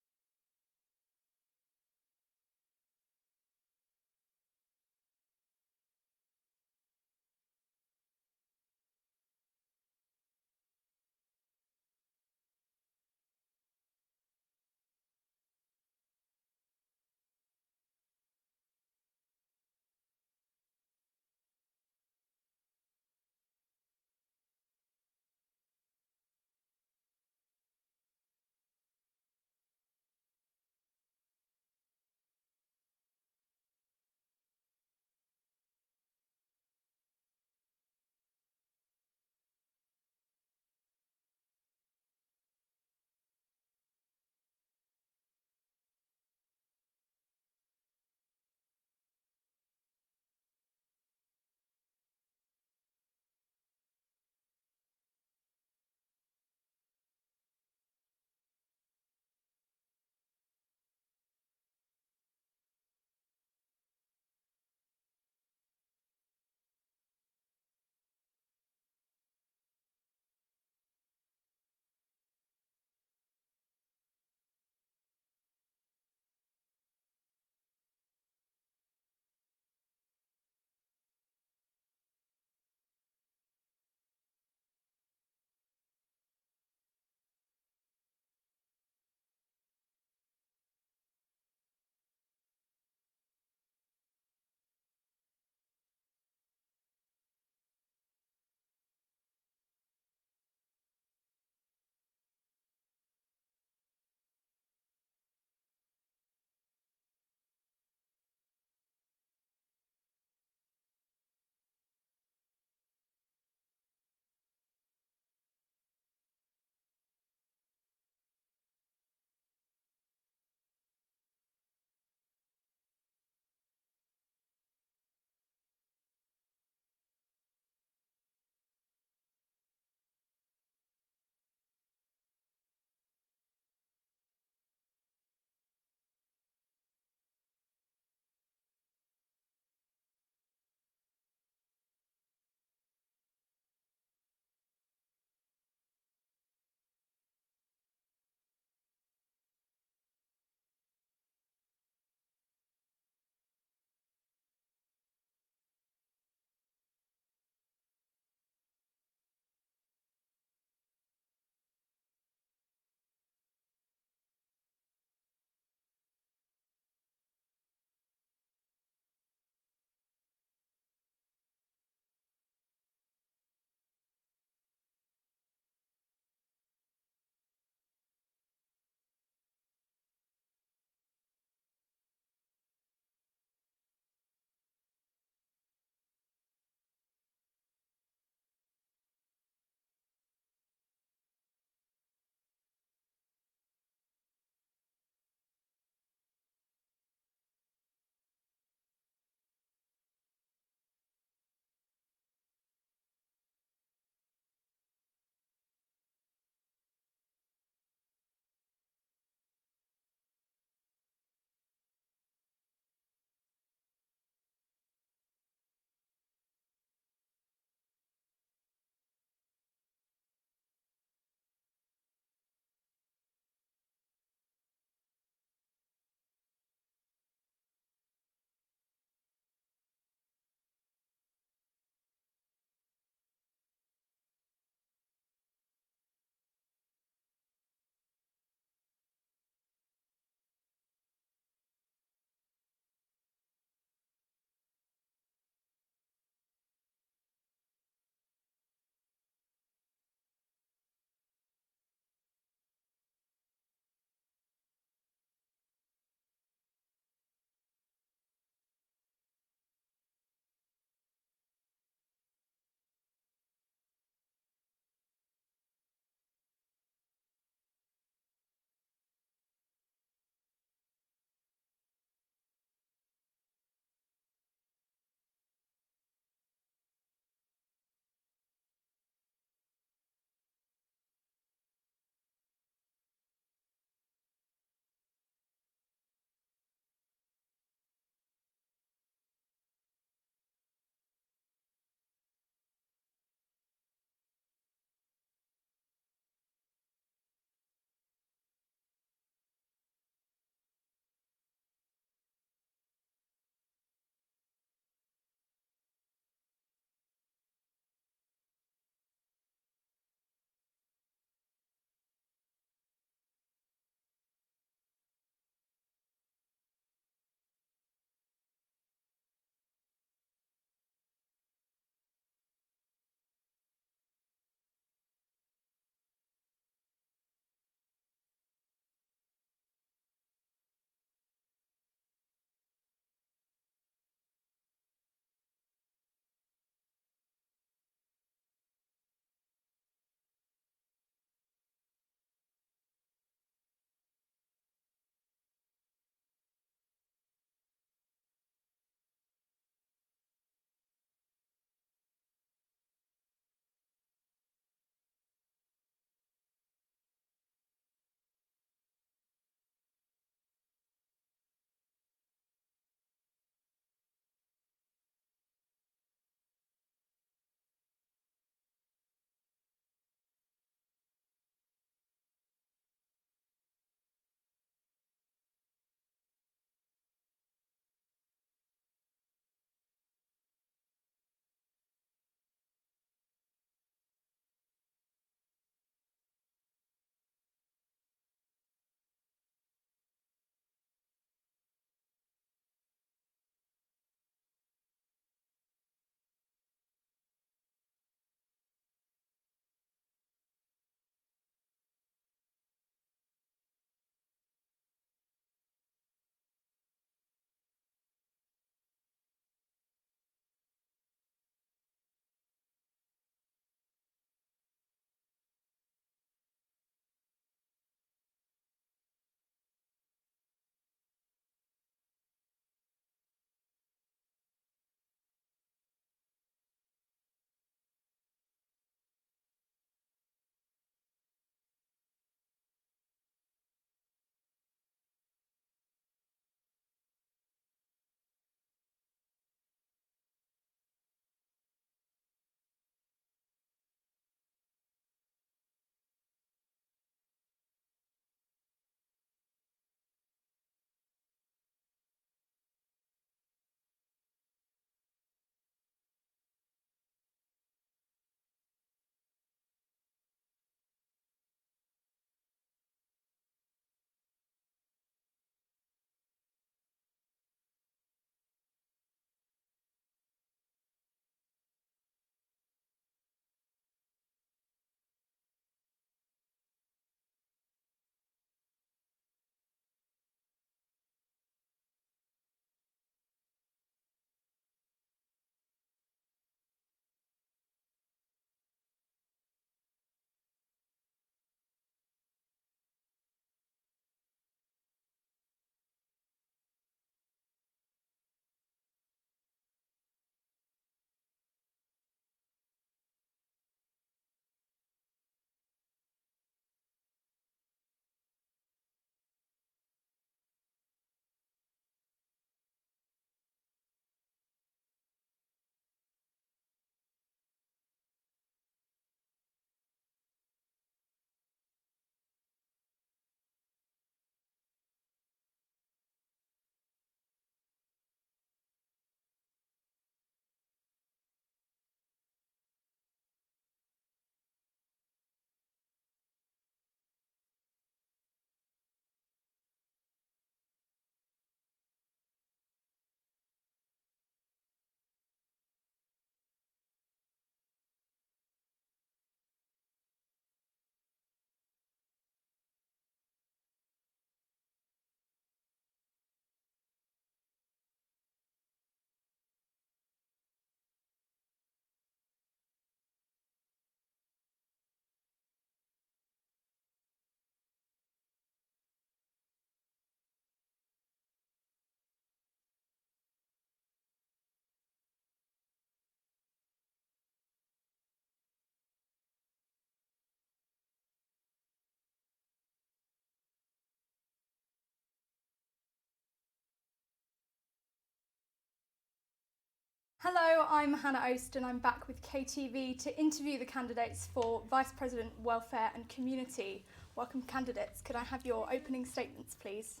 Hello, I'm Hannah Oast and I'm back with KTV to interview the candidates for Vice President Welfare and Community. Welcome candidates. Could I have your opening statements please?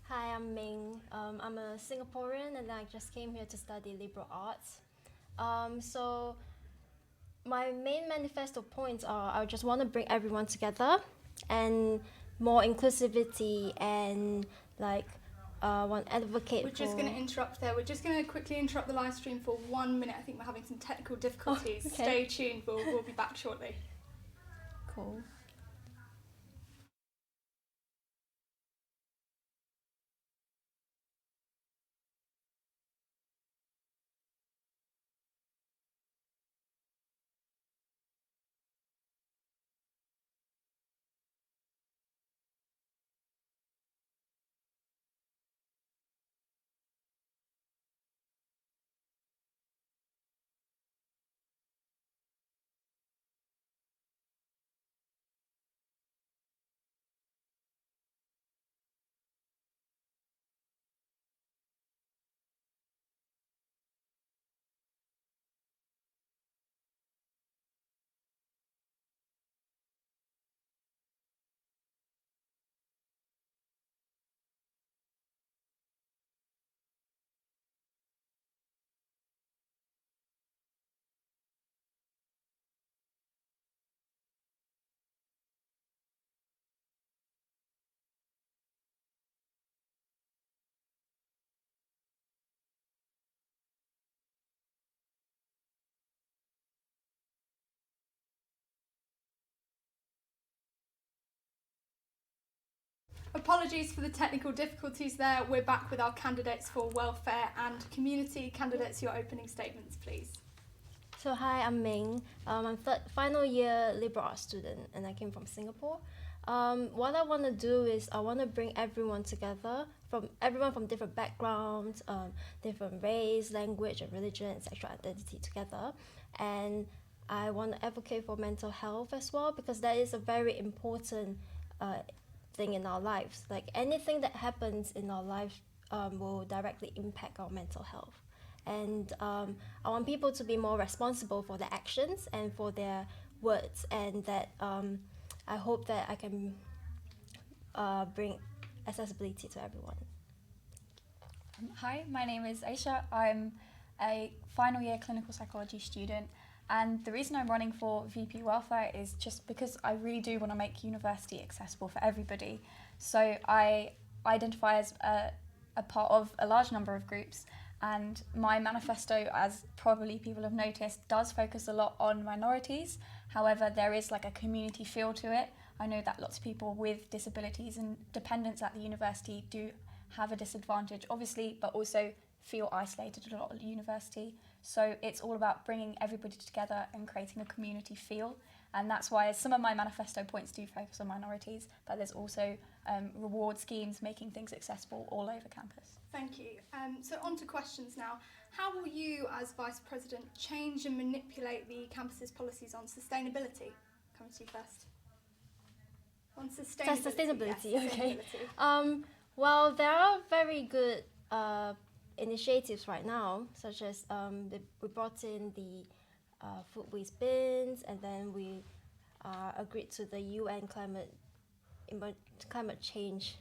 Hi, I'm Ming. I'm a Singaporean and I just came here to study liberal arts. So my main manifesto points are I just want to bring everyone together and more inclusivity and want to advocate We're just going to interrupt there. We're just going to quickly interrupt the live stream for 1 minute. I think we're having some technical difficulties. Oh, okay. Stay tuned. We'll be back shortly. Cool. Apologies for the technical difficulties there. We're back with our candidates for welfare and community. Candidates, your opening statements, please. So hi, I'm Ming. I'm final year liberal arts student and I came from Singapore. What I want to do is I want to bring everyone together, everyone from different backgrounds, different race, language and religion and sexual identity together. And I want to advocate for mental health as well because that is a very important thing in our lives. Like anything that happens in our life will directly impact our mental health. And I want people to be more responsible for their actions and for their words, and that I hope that I can bring accessibility to everyone. Hi, my name is Aisha. I'm a final year clinical psychology student, and the reason I'm running for VP Welfare is just because I really do want to make university accessible for everybody. So I identify as a part of a large number of groups, and my manifesto, as probably people have noticed, does focus a lot on minorities. However, there is like a community feel to it. I know that lots of people with disabilities and dependents at the university do have a disadvantage, obviously, but also feel isolated a lot at the university. So it's all about bringing everybody together and creating a community feel. And that's why some of my manifesto points do focus on minorities, but there's also reward schemes making things accessible all over campus. Thank you. So on to questions now. How will you, as Vice President, change and manipulate the campus's policies on sustainability? Coming to you first. On sustainability. Yes, okay. Sustainability. Well, there are very good initiatives right now, such as we brought in the food waste bins, and then we agreed to the UN climate change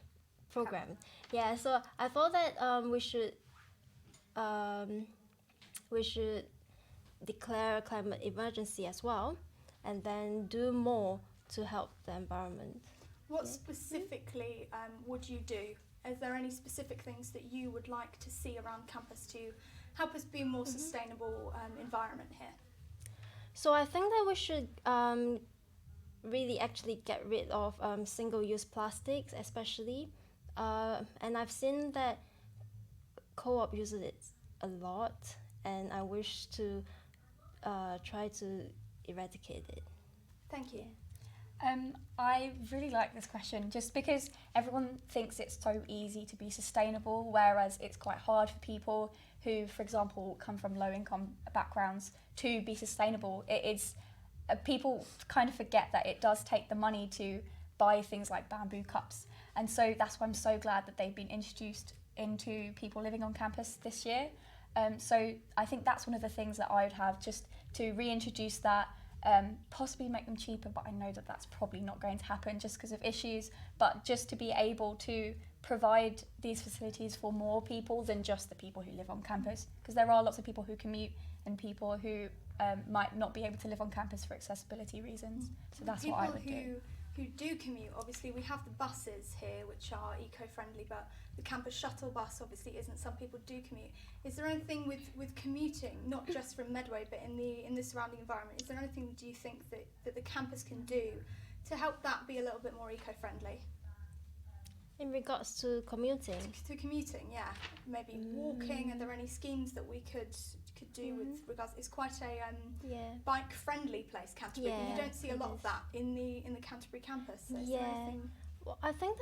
program. Yeah, so I thought that we should declare a climate emergency as well, and then do more to help the environment. What specifically would you do? Is there any specific things that you would like to see around campus to help us be a more sustainable environment here? So I think that we should really actually get rid of single-use plastics, especially. And I've seen that co-op uses it a lot, and I wish to try to eradicate it. Thank you. I really like this question just because everyone thinks it's so easy to be sustainable, whereas it's quite hard for people who, for example, come from low-income backgrounds to be sustainable. It is people kind of forget that it does take the money to buy things like bamboo cups, and so that's why I'm so glad that they've been introduced into people living on campus this year. So I think that's one of the things that I would have, just to reintroduce that, possibly make them cheaper, but I know that that's probably not going to happen just because of issues, but just to be able to provide these facilities for more people than just the people who live on campus, because there are lots of people who commute and people who might not be able to live on campus for accessibility reasons. So that's people what I would do. Who do commute, obviously we have the buses here which are eco-friendly, but the campus shuttle bus obviously isn't. Some people do commute. Is there anything with commuting, not just from Medway but in the surrounding environment, is there anything do you think that the campus can do to help that be a little bit more eco-friendly? In regards to commuting, To commuting, yeah. Maybe walking. Are there any schemes that we could do with regards? It's quite a bike-friendly place, Canterbury. But you don't see a lot of that in the Canterbury campus. So is there anything? Well, I think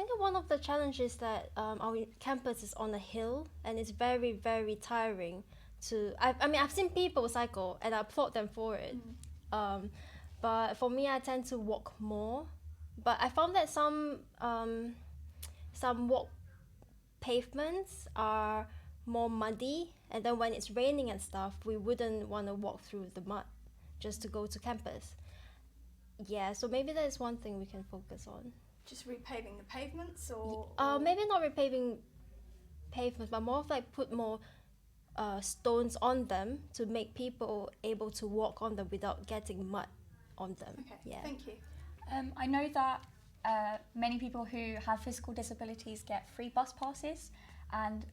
that one of the challenges that our campus is on a hill, and it's very, very tiring to. I mean, I've seen people cycle, and I applaud them for it. But for me, I tend to walk more. But I found that some walk pavements are more muddy, and then when it's raining and stuff, we wouldn't want to walk through the mud just to go to campus. Yeah, so maybe that is one thing we can focus on. Just repaving the pavements, or maybe not repaving pavements, but more of like put more stones on them to make people able to walk on them without getting mud on them. Okay, yeah. Thank you. I know that many people who have physical disabilities get free bus passes, and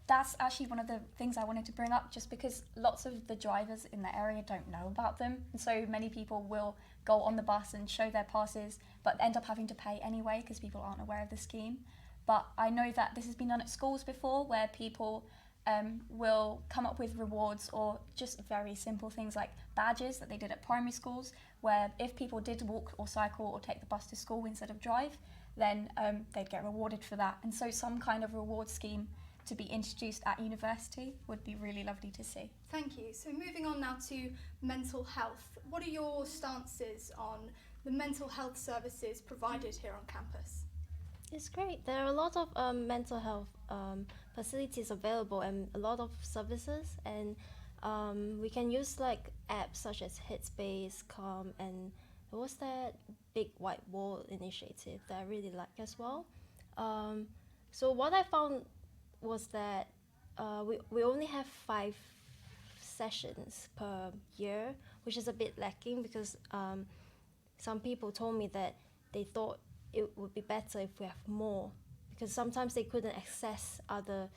that's actually one of the things I wanted to bring up, just because lots of the drivers in the area don't know about them, and so many people will go on the bus and show their passes but end up having to pay anyway because people aren't aware of the scheme. But I know that this has been done at schools before, where people will come up with rewards or just very simple things like badges that they did at primary schools, where if people did walk or cycle or take the bus to school instead of drive, then they'd get rewarded for that. And so some kind of reward scheme to be introduced at university would be really lovely to see. Thank you. So moving on now to mental health. What are your stances on the mental health services provided here on campus? It's great. There are a lot of mental health facilities available and a lot of services, and we can use like apps such as Headspace, Calm, and there was that Big White Wall initiative that I really like as well. So what I found was that we only have 5 sessions per year, which is a bit lacking because some people told me that they thought it would be better if we have more, because sometimes they couldn't access other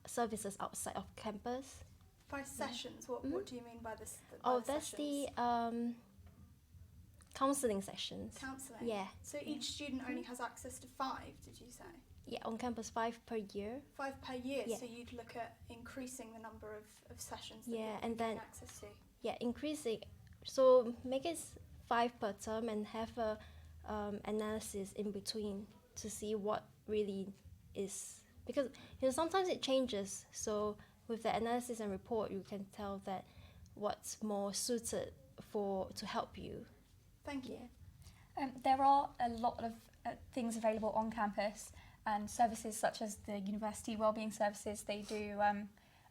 services outside of campus. By sessions, what do you mean by this? That's the counselling sessions. Counselling? Yeah. So each student only has access to 5, did you say? Yeah, on campus 5 per year. 5 per year, Yeah. so you'd look at increasing the number of sessions that Yeah, people and can then gain access to. Yeah, increasing. So make it 5 per term and have a analysis in between to see what really is, because sometimes it changes. So with the analysis and report, you can tell that what's more suited to help you. Thank you. There are a lot of things available on campus, and services such as the University Wellbeing Services. They do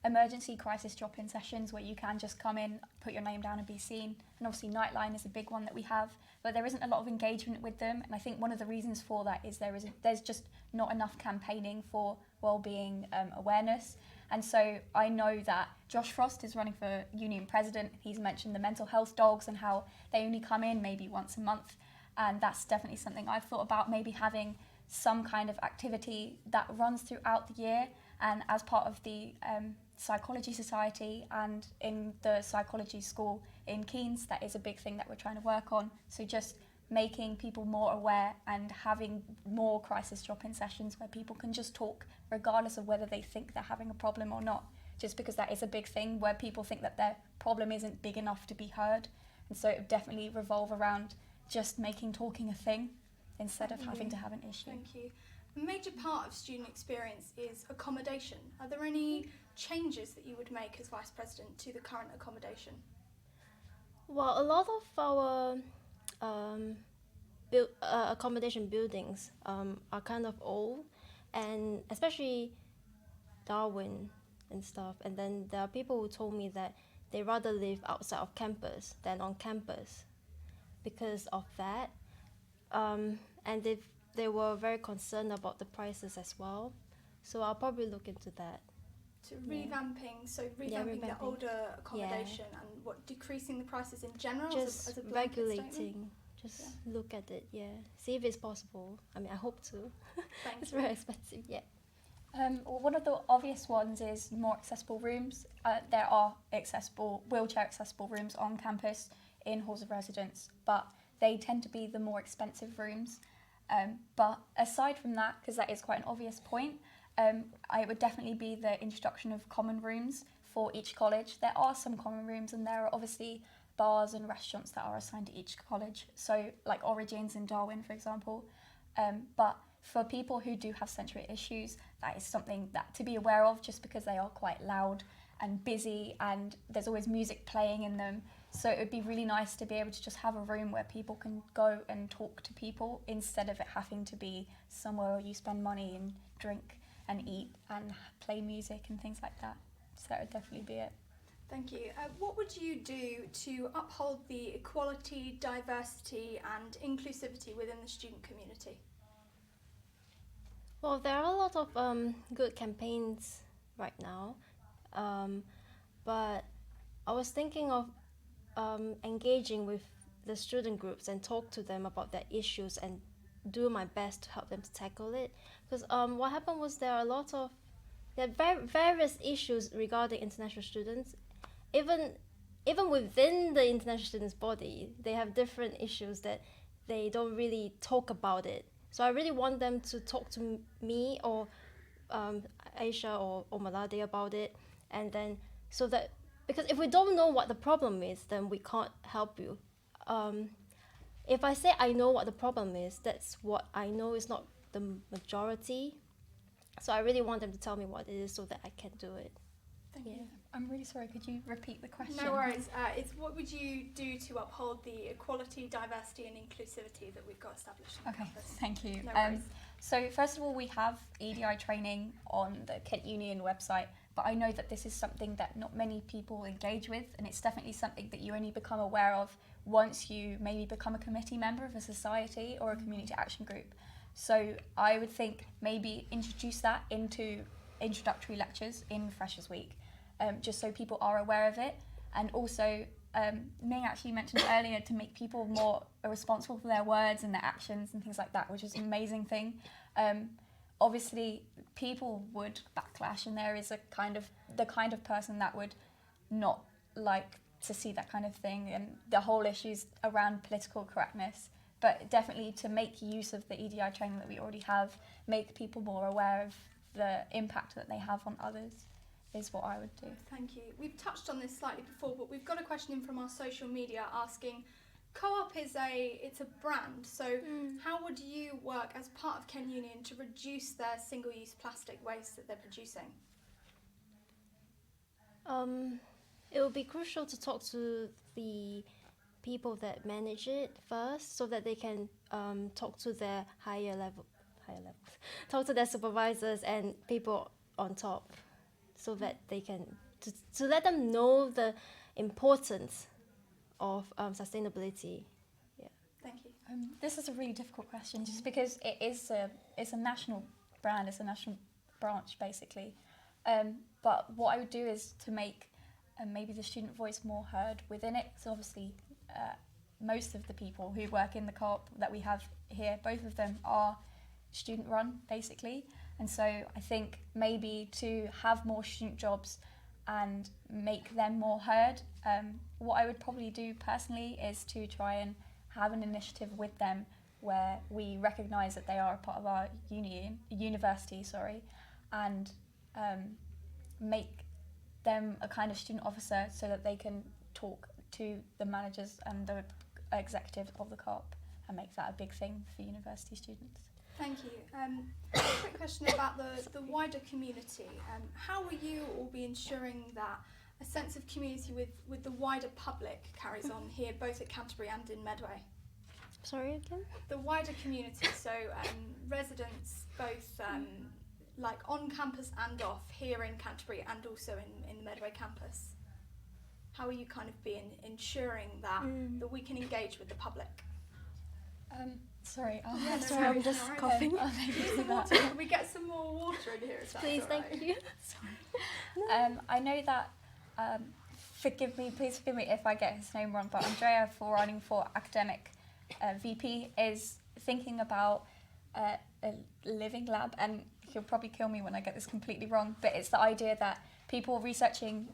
emergency crisis drop-in sessions where you can just come in, put your name down and be seen. And obviously Nightline is a big one that we have, but there isn't a lot of engagement with them. And I think one of the reasons for that is there's just not enough campaigning for wellbeing awareness. And so I know that Josh Frost is running for union president. He's mentioned the mental health dogs and how they only come in maybe once a month. And that's definitely something I've thought about, maybe having some kind of activity that runs throughout the year, and as part of the Psychology Society and in the psychology school in Keynes, that is a big thing that we're trying to work on. So just making people more aware and having more crisis drop-in sessions where people can just talk regardless of whether they think they're having a problem or not, just because that is a big thing where people think that their problem isn't big enough to be heard. And so it would definitely revolve around just making talking a thing instead of having to have an issue. Thank you. A major part of student experience is accommodation. Are there any changes that you would make as Vice President to the current accommodation? Well, a lot of our accommodation buildings are kind of old, and especially Darwin and stuff. And then there are people who told me that they rather live outside of campus than on campus because of that. And they were very concerned about the prices as well. So I'll probably look into that. So revamping the revamping. older accommodation and what, decreasing the prices in general Just as a blanket regulating. statement? Just look at it, see if it's possible. I mean, I hope to. Thank It's you. very expensive, Well, one of the obvious ones is more accessible rooms. There are wheelchair accessible rooms on campus in halls of residence, but they tend to be the more expensive rooms. But aside from that, because that is quite an obvious point, it would definitely be the introduction of common rooms for each college. There are some common rooms, and there are obviously bars and restaurants that are assigned to each college. So like Origins in Darwin, for example. But for people who do have sensory issues, that is something that to be aware of, just because they are quite loud and busy and there's always music playing in them. So it would be really nice to be able to just have a room where people can go and talk to people instead of it having to be somewhere where you spend money and drink and eat and play music and things like that. So that would definitely be it. Thank you. What would you do to uphold the equality, diversity and inclusivity within the student community? Well, there are a lot of good campaigns right now, but I was thinking of engaging with the student groups and talk to them about their issues and do my best to help them to tackle it. Because what happened was there are various issues regarding international students. Even within the international students body, they have different issues that they don't really talk about it. So I really want them to talk to me or Aisha or Malade about it, and then so that, because if we don't know what the problem is, then we can't help you. If I say I know what the problem is, that's what I know is not the majority. So I really want them to tell me what it is so that I can do it. Thank you. I'm really sorry, could you repeat the question? No worries. It's what would you do to uphold the equality, diversity and inclusivity that we've got established on campus? Thank you. No worries. So first of all, we have EDI training on the Kent Union website, but I know that this is something that not many people engage with, and it's definitely something that you only become aware of once you maybe become a committee member of a society or a community action group. So I would think maybe introduce that into introductory lectures in Freshers Week, just so people are aware of it. And also, Ming actually mentioned earlier to make people more responsible for their words and their actions and things like that, which is an amazing thing. Obviously, people would backlash, and there is the kind of person that would not like to see that kind of thing, and the whole issues around political correctness. But definitely to make use of the EDI training that we already have, make people more aware of the impact that they have on others, is what I would do. Thank you. We've touched on this slightly before, but we've got a question in from our social media asking, Co-op it's a brand, so how would you work as part of Kent Union to reduce their single-use plastic waste that they're producing? It would be crucial to talk to the people that manage it first, so that they can talk to their higher level, talk to their supervisors and people on top, so that they can to let them know the importance of sustainability. Yeah. Thank you. This is a really difficult question, just because it's a national brand, it's a national branch basically. But what I would do is to make maybe the student voice more heard within it. So obviously, most of the people who work in the co-op that we have here, both of them are student run basically. And so I think maybe to have more student jobs and make them more heard, what I would probably do personally is to try and have an initiative with them where we recognise that they are a part of our university, and make them a kind of student officer so that they can talk to the managers and the executives of the co-op and make that a big thing for university students. Thank you. A quick question about the wider community. How will you all be ensuring that a sense of community with the wider public carries on here, both at Canterbury and in Medway? Sorry again? The wider community, so residents both like on campus and off, here in Canterbury and also in the Medway campus? How are you kind of ensuring that we can engage with the public? Sorry, Sorry, I'm just coughing. Can we get some more water in here? Please, thank you. I know that, please forgive me if I get his name wrong, but Andrea, for running for academic VP, is thinking about a living lab, and he'll probably kill me when I get this completely wrong, but it's the idea that people researching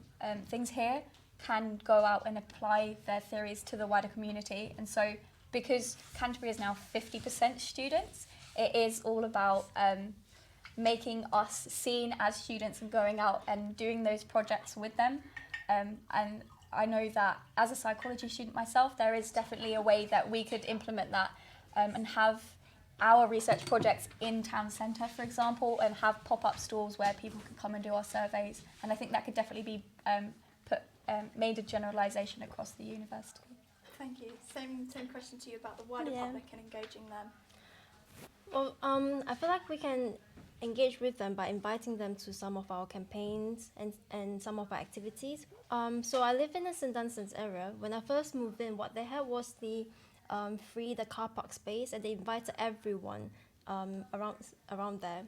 things here can go out and apply their theories to the wider community. And so because Canterbury is now 50% students, it is all about making us seen as students and going out and doing those projects with them. And I know that as a psychology student myself, there is definitely a way that we could implement that and have our research projects in town centre, for example, and have pop-up stalls where people can come and do our surveys. And I think that could definitely be made a generalisation across the university. Thank you. Same question to you about the wider public and engaging them. Well, I feel like we can engage with them by inviting them to some of our campaigns and some of our activities. So I live in the St. Dunstan's area. When I first moved in, what they had was the car park space, and they invited everyone around there.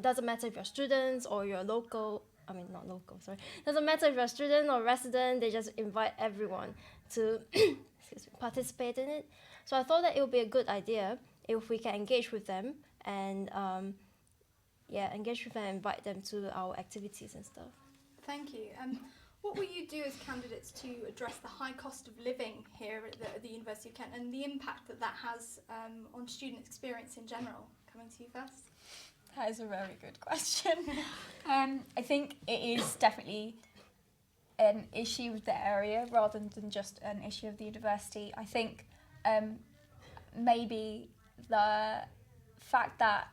Doesn't matter if you're students or you're local. I mean, not local, sorry. Doesn't matter if you're a student or resident, they just invite everyone to participate in it. So I thought that it would be a good idea if we can engage with them and engage with them and invite them to our activities and stuff. Thank you. What will you do as candidates to address the high cost of living here at the University of Kent and the impact that has on student experience in general? Coming to you first. That is a very good question. I think it is definitely an issue with the area rather than just an issue of the university. I think maybe the fact that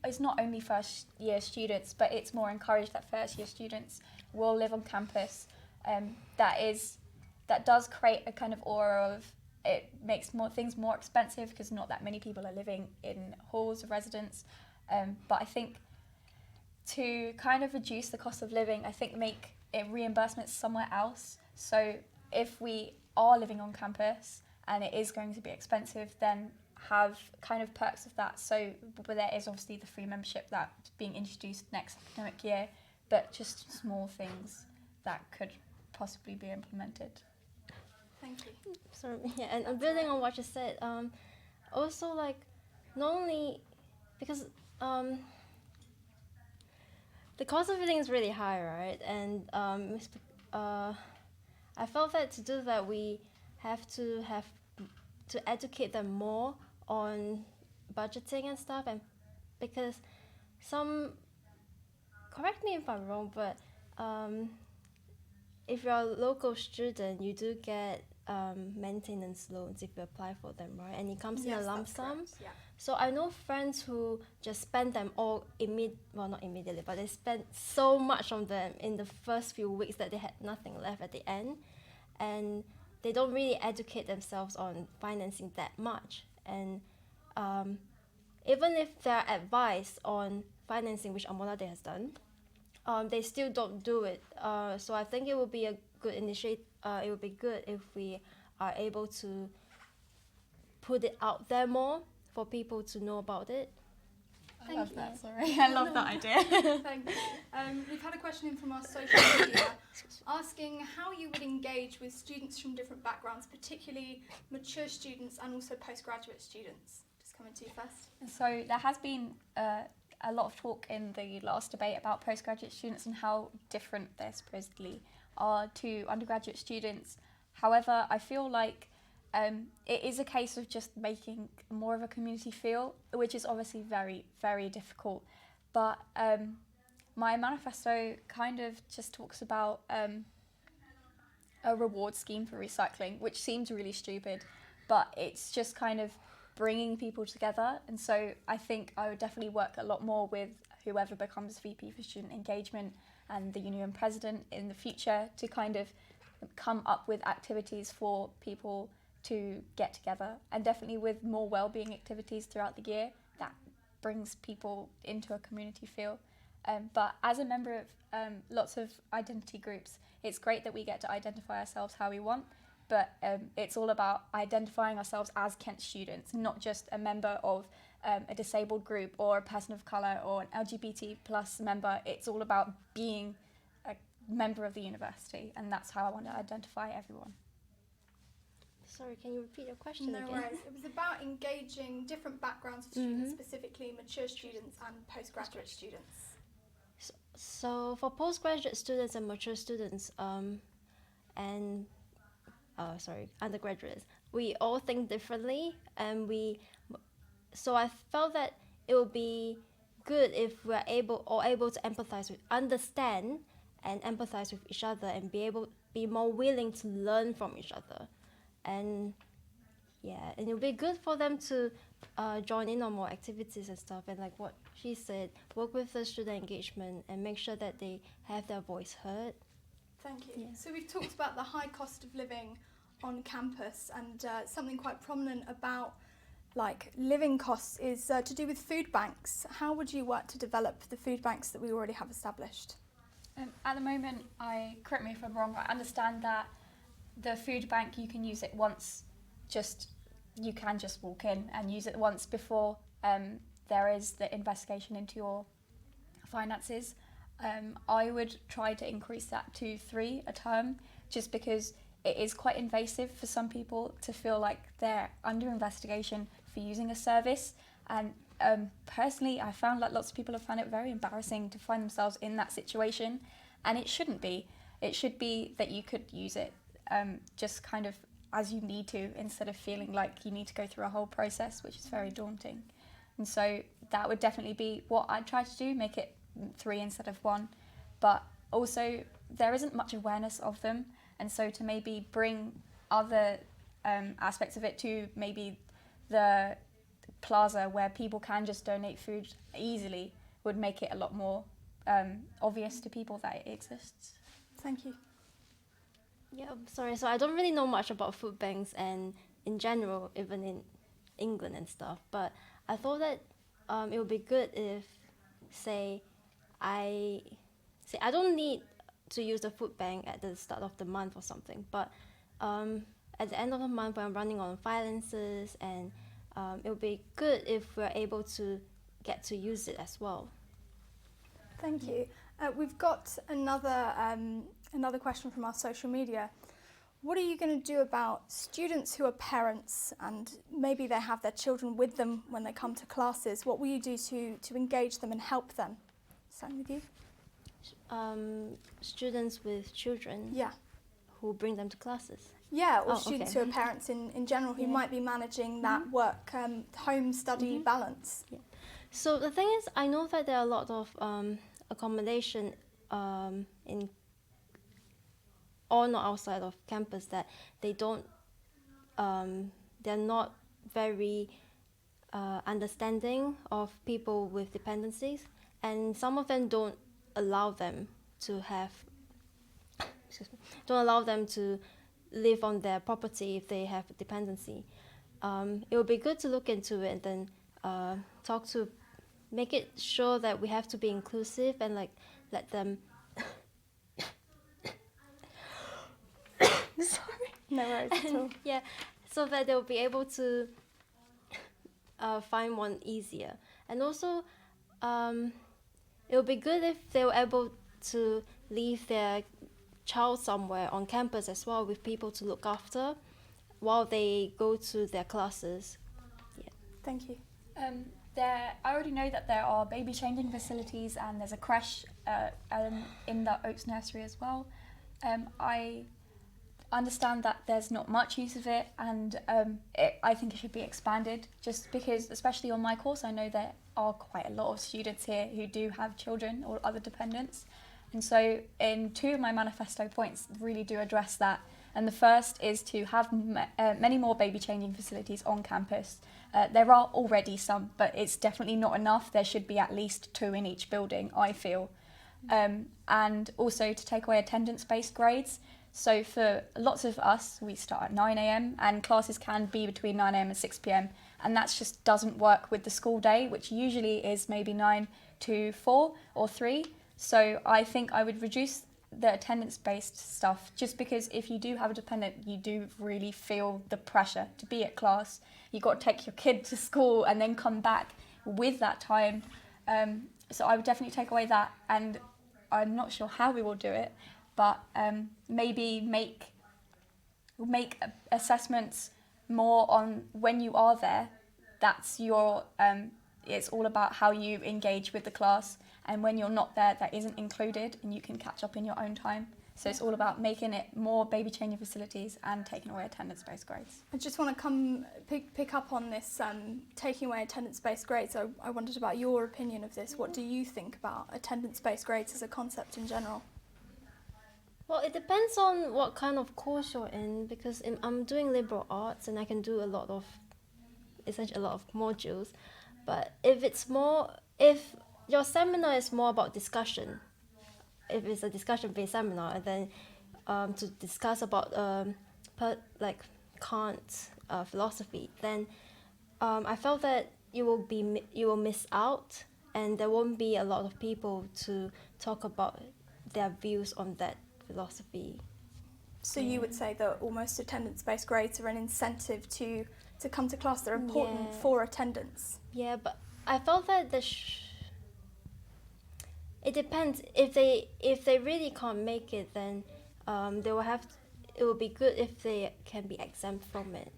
it's not only first year students, but it's more encouraged that first year students will live on campus. That does create a kind of aura of it makes things more expensive because not that many people are living in halls of residence. But I think to kind of reduce the cost of living, I think make it reimbursements somewhere else. So if we are living on campus and it is going to be expensive, then have kind of perks of that. So but there is obviously the free membership that's being introduced next academic year, but just small things that could possibly be implemented. Thank you. Sorry, and building on what you said, also like not only because the cost of living is really high, right? And I felt that to do that we have to educate them more on budgeting and stuff, and because correct me if I'm wrong, but if you're a local student, you do get maintenance loans if you apply for them, right? And it comes in a lump sum. Correct, yeah. So I know friends who just spend them all not immediately, but they spent so much on them in the first few weeks that they had nothing left at the end, and they don't really educate themselves on financing that much. And even if there are advice on financing, which Amolade has done, they still don't do it. So I think it would be a good initiative. It would be good if we are able to put it out there more for people to know about it. I love that idea. Thank you. We've had a question in from our social media asking how you would engage with students from different backgrounds, particularly mature students and also postgraduate students. Just coming to you first. So there has been a lot of talk in the last debate about postgraduate students and how different they supposedly are to undergraduate students. However, I feel like it is a case of just making more of a community feel, which is obviously very, very difficult. But my manifesto kind of just talks about a reward scheme for recycling, which seems really stupid, but it's just kind of bringing people together. And so I think I would definitely work a lot more with whoever becomes VP for student engagement and the union president in the future to kind of come up with activities for people to get together, and definitely with more well-being activities throughout the year that brings people into a community feel. But as a member of lots of identity groups, it's great that we get to identify ourselves how we want, but it's all about identifying ourselves as Kent students, not just a member of a disabled group or a person of colour or an LGBT plus member. It's all about being a member of the university, and that's how I want to identify everyone. Sorry, can you repeat your question No again? worries. It was about engaging different backgrounds of students, specifically mature students and postgraduate students. So for postgraduate students and mature students, undergraduates, we all think differently, and so I felt that it would be good if we're able to understand and empathize with each other, and be more willing to learn from each other, and it would be good for them to join in on more activities and stuff, and like what she said, work with the student engagement and make sure that they have their voice heard. Thank you. Yeah. So we've talked about the high cost of living on campus, and something quite prominent about like living costs is to do with food banks. How would you work to develop the food banks that we already have established? At the moment, correct me if I'm wrong, I understand that the food bank, you can use it once, you can just walk in and use it once before there is the investigation into your finances. I would try to increase that to 3 a term, just because it is quite invasive for some people to feel like they're under investigation for using a service. And personally, I found like lots of people have found it very embarrassing to find themselves in that situation, and it shouldn't be. It should be that you could use it just kind of as you need to, instead of feeling like you need to go through a whole process, which is very daunting. And so that would definitely be what I'd try to do, make it 3 instead of 1. But also there isn't much awareness of them, and so to maybe bring other aspects of it to maybe the plaza where people can just donate food easily would make it a lot more obvious to people that it exists. Thank you. Yeah, sorry. So I don't really know much about food banks and in general, even in England and stuff. But I thought that it would be good if, I don't need to use the food bank at the start of the month or something. But at the end of the month, when I'm running on finances, and it would be good if we're able to get to use it as well. Thank you. We've got another question from our social media. What are you going to do about students who are parents and maybe they have their children with them when they come to classes? What will you do to engage them and help them? Starting with you. Students with children. Yeah. Who bring them to classes. Yeah, or students who are parents in general who might be managing that work home study balance. Yeah. So the thing is, I know that there are a lot of accommodation in on or outside of campus that they don't, they're not very understanding of people with dependencies, and some of them don't allow them to have, don't allow them to live on their property if they have a dependency. It would be good to look into it and then make it sure that we have to be inclusive and like let them. Sorry. No worries at all. Yeah, so that they'll be able to find one easier. And also, it would be good if they were able to leave their child somewhere on campus as well, with people to look after while they go to their classes. Yeah. Thank you. I already know that there are baby changing facilities and there's a creche in the Oaks nursery as well. I understand that there's not much use of it, and I think it should be expanded, just because, especially on my course, I know there are quite a lot of students here who do have children or other dependents. And so in 2 of my manifesto points really do address that. And the first is to have many more baby changing facilities on campus. There are already some, but it's definitely not enough. There should be at least 2 in each building, I feel. And also to take away attendance-based grades. So for lots of us, we start at 9 a.m. and classes can be between 9 a.m. and 6 p.m. and that just doesn't work with the school day, which usually is maybe 9 to 4 or 3. So I think I would reduce the attendance-based stuff, just because if you do have a dependent, you do really feel the pressure to be at class. You've got to take your kid to school and then come back with that time. So I would definitely take away that, and I'm not sure how we will do it, but maybe make assessments more on when you are there. That's your it's all about how you engage with the class, and when you're not there, that isn't included, and you can catch up in your own time. So it's all about making it more baby changing facilities and taking away attendance-based grades. I just want to pick up on this taking away attendance-based grades. I wondered about your opinion of this. What do you think about attendance-based grades as a concept in general? Well, it depends on what kind of course you're in, because I'm doing liberal arts and I can do essentially a lot of modules. But if your seminar is more about discussion, if it's a discussion-based seminar, and then to discuss about Kant's philosophy, then I felt that you will miss out, and there won't be a lot of people to talk about their views on that philosophy. So you would say that almost attendance-based grades are an incentive to come to class. They're important for attendance. Yeah, but I felt that it depends. If they really can't make it, then they will have. It would be good if they can be exempt from it.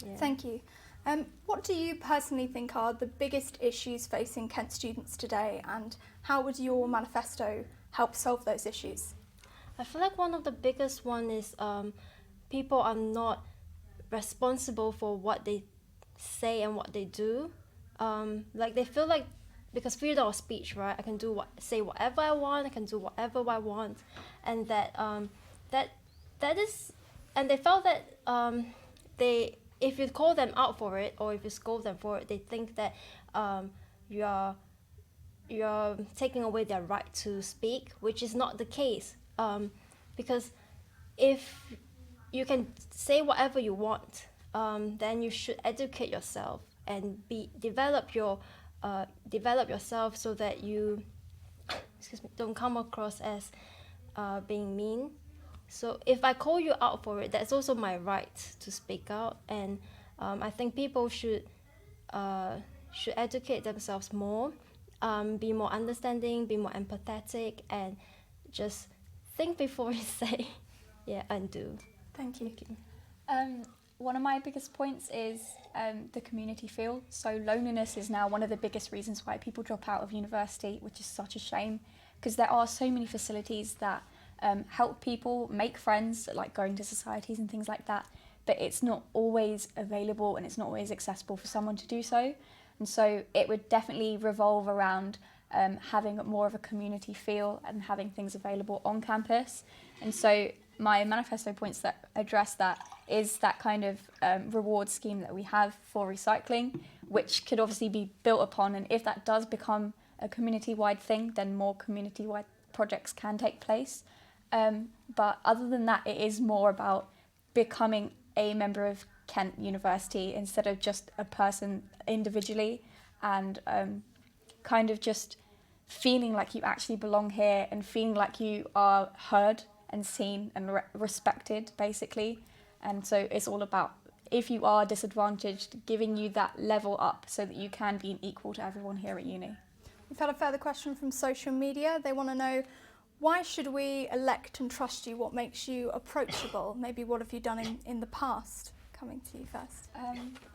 Yeah. Thank you. What do you personally think are the biggest issues facing Kent students today, and how would your manifesto help solve those issues? I feel like one of the biggest one is people are not responsible for what they say and what they do. Like they feel like, because freedom of speech, right? I can say whatever I want. I can do whatever I want, and that is, and they felt that if you call them out for it, or if you scold them for it, they think that you're taking away their right to speak, which is not the case. Because if you can say whatever you want, then you should educate yourself and develop yourself so that you don't come across as being mean. So if I call you out for it, that's also my right to speak out, and I think people should educate themselves more, be more understanding, be more empathetic, and just think before you say, and do. Thank you. One of my biggest points is the community feel. So loneliness is now one of the biggest reasons why people drop out of university, which is such a shame, because there are so many facilities that help people make friends, like going to societies and things like that, but it's not always available and it's not always accessible for someone to do so. And so it would definitely revolve around having more of a community feel and having things available on campus. And so my manifesto points that address that is that kind of reward scheme that we have for recycling, which could obviously be built upon, and if that does become a community-wide thing, then more community-wide projects can take place. But other than that, it is more about becoming a member of Kent University instead of just a person individually, and kind of just feeling like you actually belong here and feeling like you are heard and seen and respected, basically. And so it's all about, if you are disadvantaged, giving you that level up so that you can be an equal to everyone here at uni. We've had a further question from social media. They want to know, why should we elect and trust you? What makes you approachable? Maybe what have you done in the past? Coming to you first.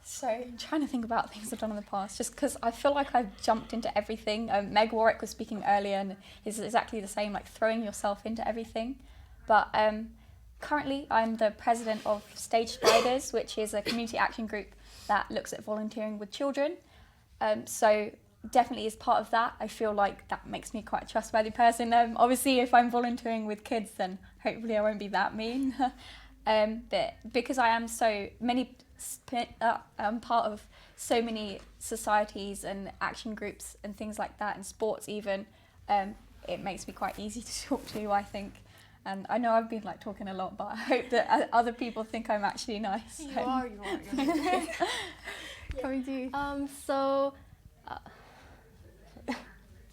So I'm trying to think about things I've done in the past, just because I feel like I've jumped into everything. Meg Warwick was speaking earlier, and it's exactly the same, like throwing yourself into everything. But currently I'm the president of Stage Spiders, which is a community action group that looks at volunteering with children. So definitely as part of that, I feel like that makes me quite a trustworthy person. Obviously, if I'm volunteering with kids, then hopefully I won't be that mean. But because I am I'm part of so many societies and action groups and things like that, and sports even, it makes me quite easy to talk to, I think. And I know I've been talking a lot, but I hope that other people think I'm actually nice. You are. Coming to you. So,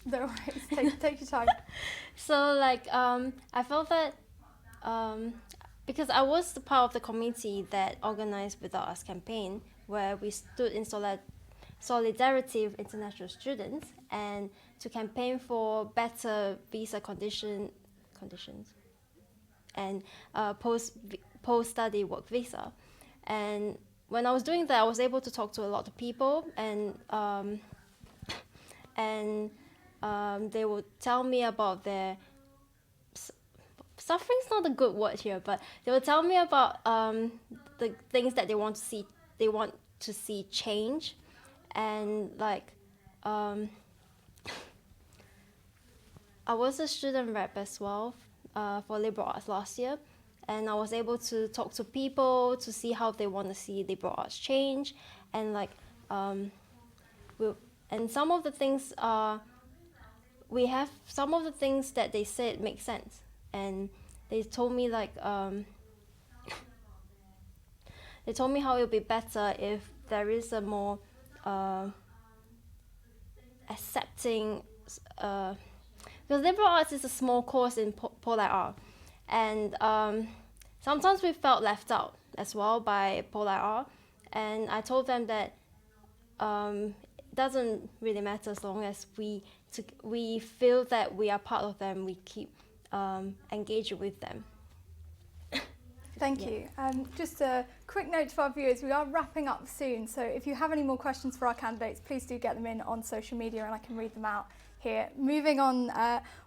No worries. Take your time. so like I felt that because I was the part of the committee that organized Without Us campaign, where we stood in solidarity with international students and to campaign for better visa conditions and post-study work visa. And when I was doing that, I was able to talk to a lot of people, and they would tell me about their suffering's not a good word here, but they would tell me about the things that they want to see change, and like I was a student rep as well for liberal arts last year, and I was able to talk to people to see how they want to see liberal arts change, and like and some of the things we have some of the things that they said make sense, and they told me like they told me how it would be better if there is a more accepting because liberal arts is a small course in Polar Art, and sometimes we felt left out as well by Polar Art, and I told them that it doesn't really matter as long as we feel that we are part of them, we keep engaging with them. Thank you. Just a quick note to our viewers, we are wrapping up soon, so if you have any more questions for our candidates, please do get them in on social media and I can read them out here. Moving on,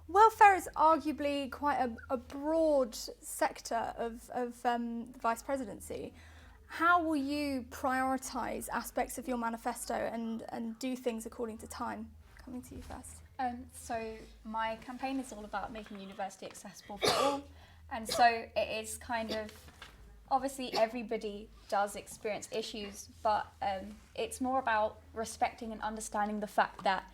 welfare is arguably quite a broad sector of the Vice Presidency. How will you prioritise aspects of your manifesto and do things according to time? Coming to you first. So my campaign is all about making university accessible for all, and so it is kind of, obviously everybody does experience issues, but it's more about respecting and understanding the fact that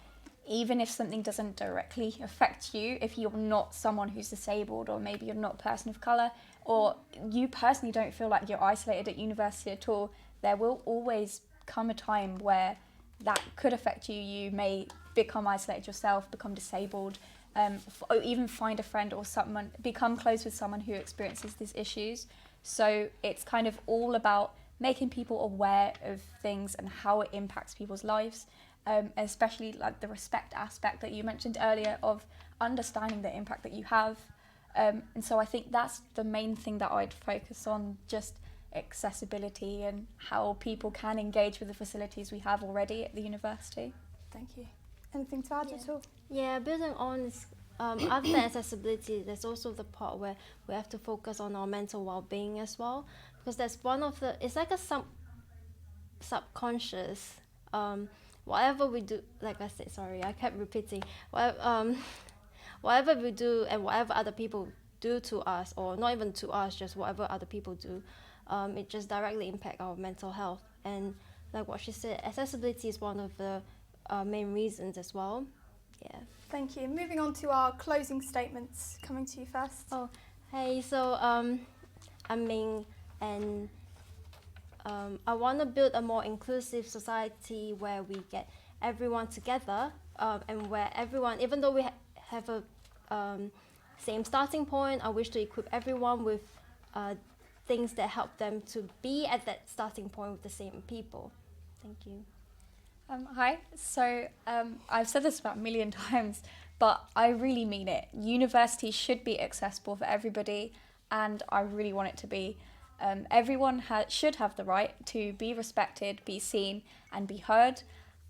even if something doesn't directly affect you, if you're not someone who's disabled, or maybe you're not a person of colour, or you personally don't feel like you're isolated at university at all, there will always come a time where that could affect you. You may become isolated yourself, become disabled, or even find a friend or someone, become close with someone who experiences these issues. So it's kind of all about making people aware of things and how it impacts people's lives, especially like the respect aspect that you mentioned earlier of understanding the impact that you have. And so I think that's the main thing that I'd focus on, just accessibility and how people can engage with the facilities we have already at the university. Thank you. Anything to add at all? Yeah, building on is other than accessibility, there's also the part where we have to focus on our mental well-being as well, because that's one of the, it's like a subconscious, whatever we do, like I said, sorry, I kept repeating, whatever we do and whatever other people do to us, or not even to us, just whatever other people do, it just directly impacts our mental health. And like what she said, accessibility is one of the main reasons as well. Yeah. Thank you. Moving on to our closing statements. Coming to you first. Oh, hey, so I'm Ming, and I want to build a more inclusive society where we get everyone together, and where everyone, even though we have a same starting point, I wish to equip everyone with things that help them to be at that starting point with the same people. Thank you. Hi, so I've said this about a million times, but I really mean it. University should be accessible for everybody, and I really want it to be. Everyone should have the right to be respected, be seen, and be heard.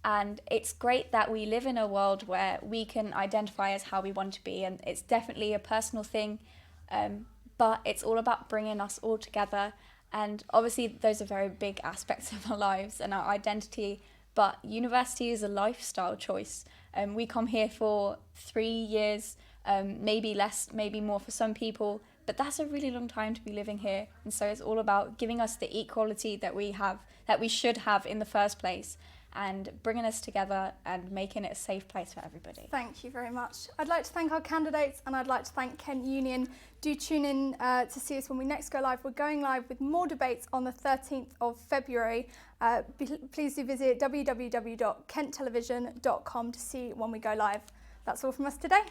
And it's great that we live in a world where we can identify as how we want to be, and it's definitely a personal thing, but it's all about bringing us all together. And obviously those are very big aspects of our lives and our identity, but university is a lifestyle choice. We come here for 3 years, maybe less, maybe more for some people, but that's a really long time to be living here. And so it's all about giving us the equality that we have, that we should have in the first place. and bringing us together and making it a safe place for everybody. Thank you very much. I'd like to thank our candidates, and I'd like to thank Kent Union. Do tune in to see us when we next go live. We're going live with more debates on the 13th of February. Please do visit www.kenttelevision.com to see when we go live. That's all from us today.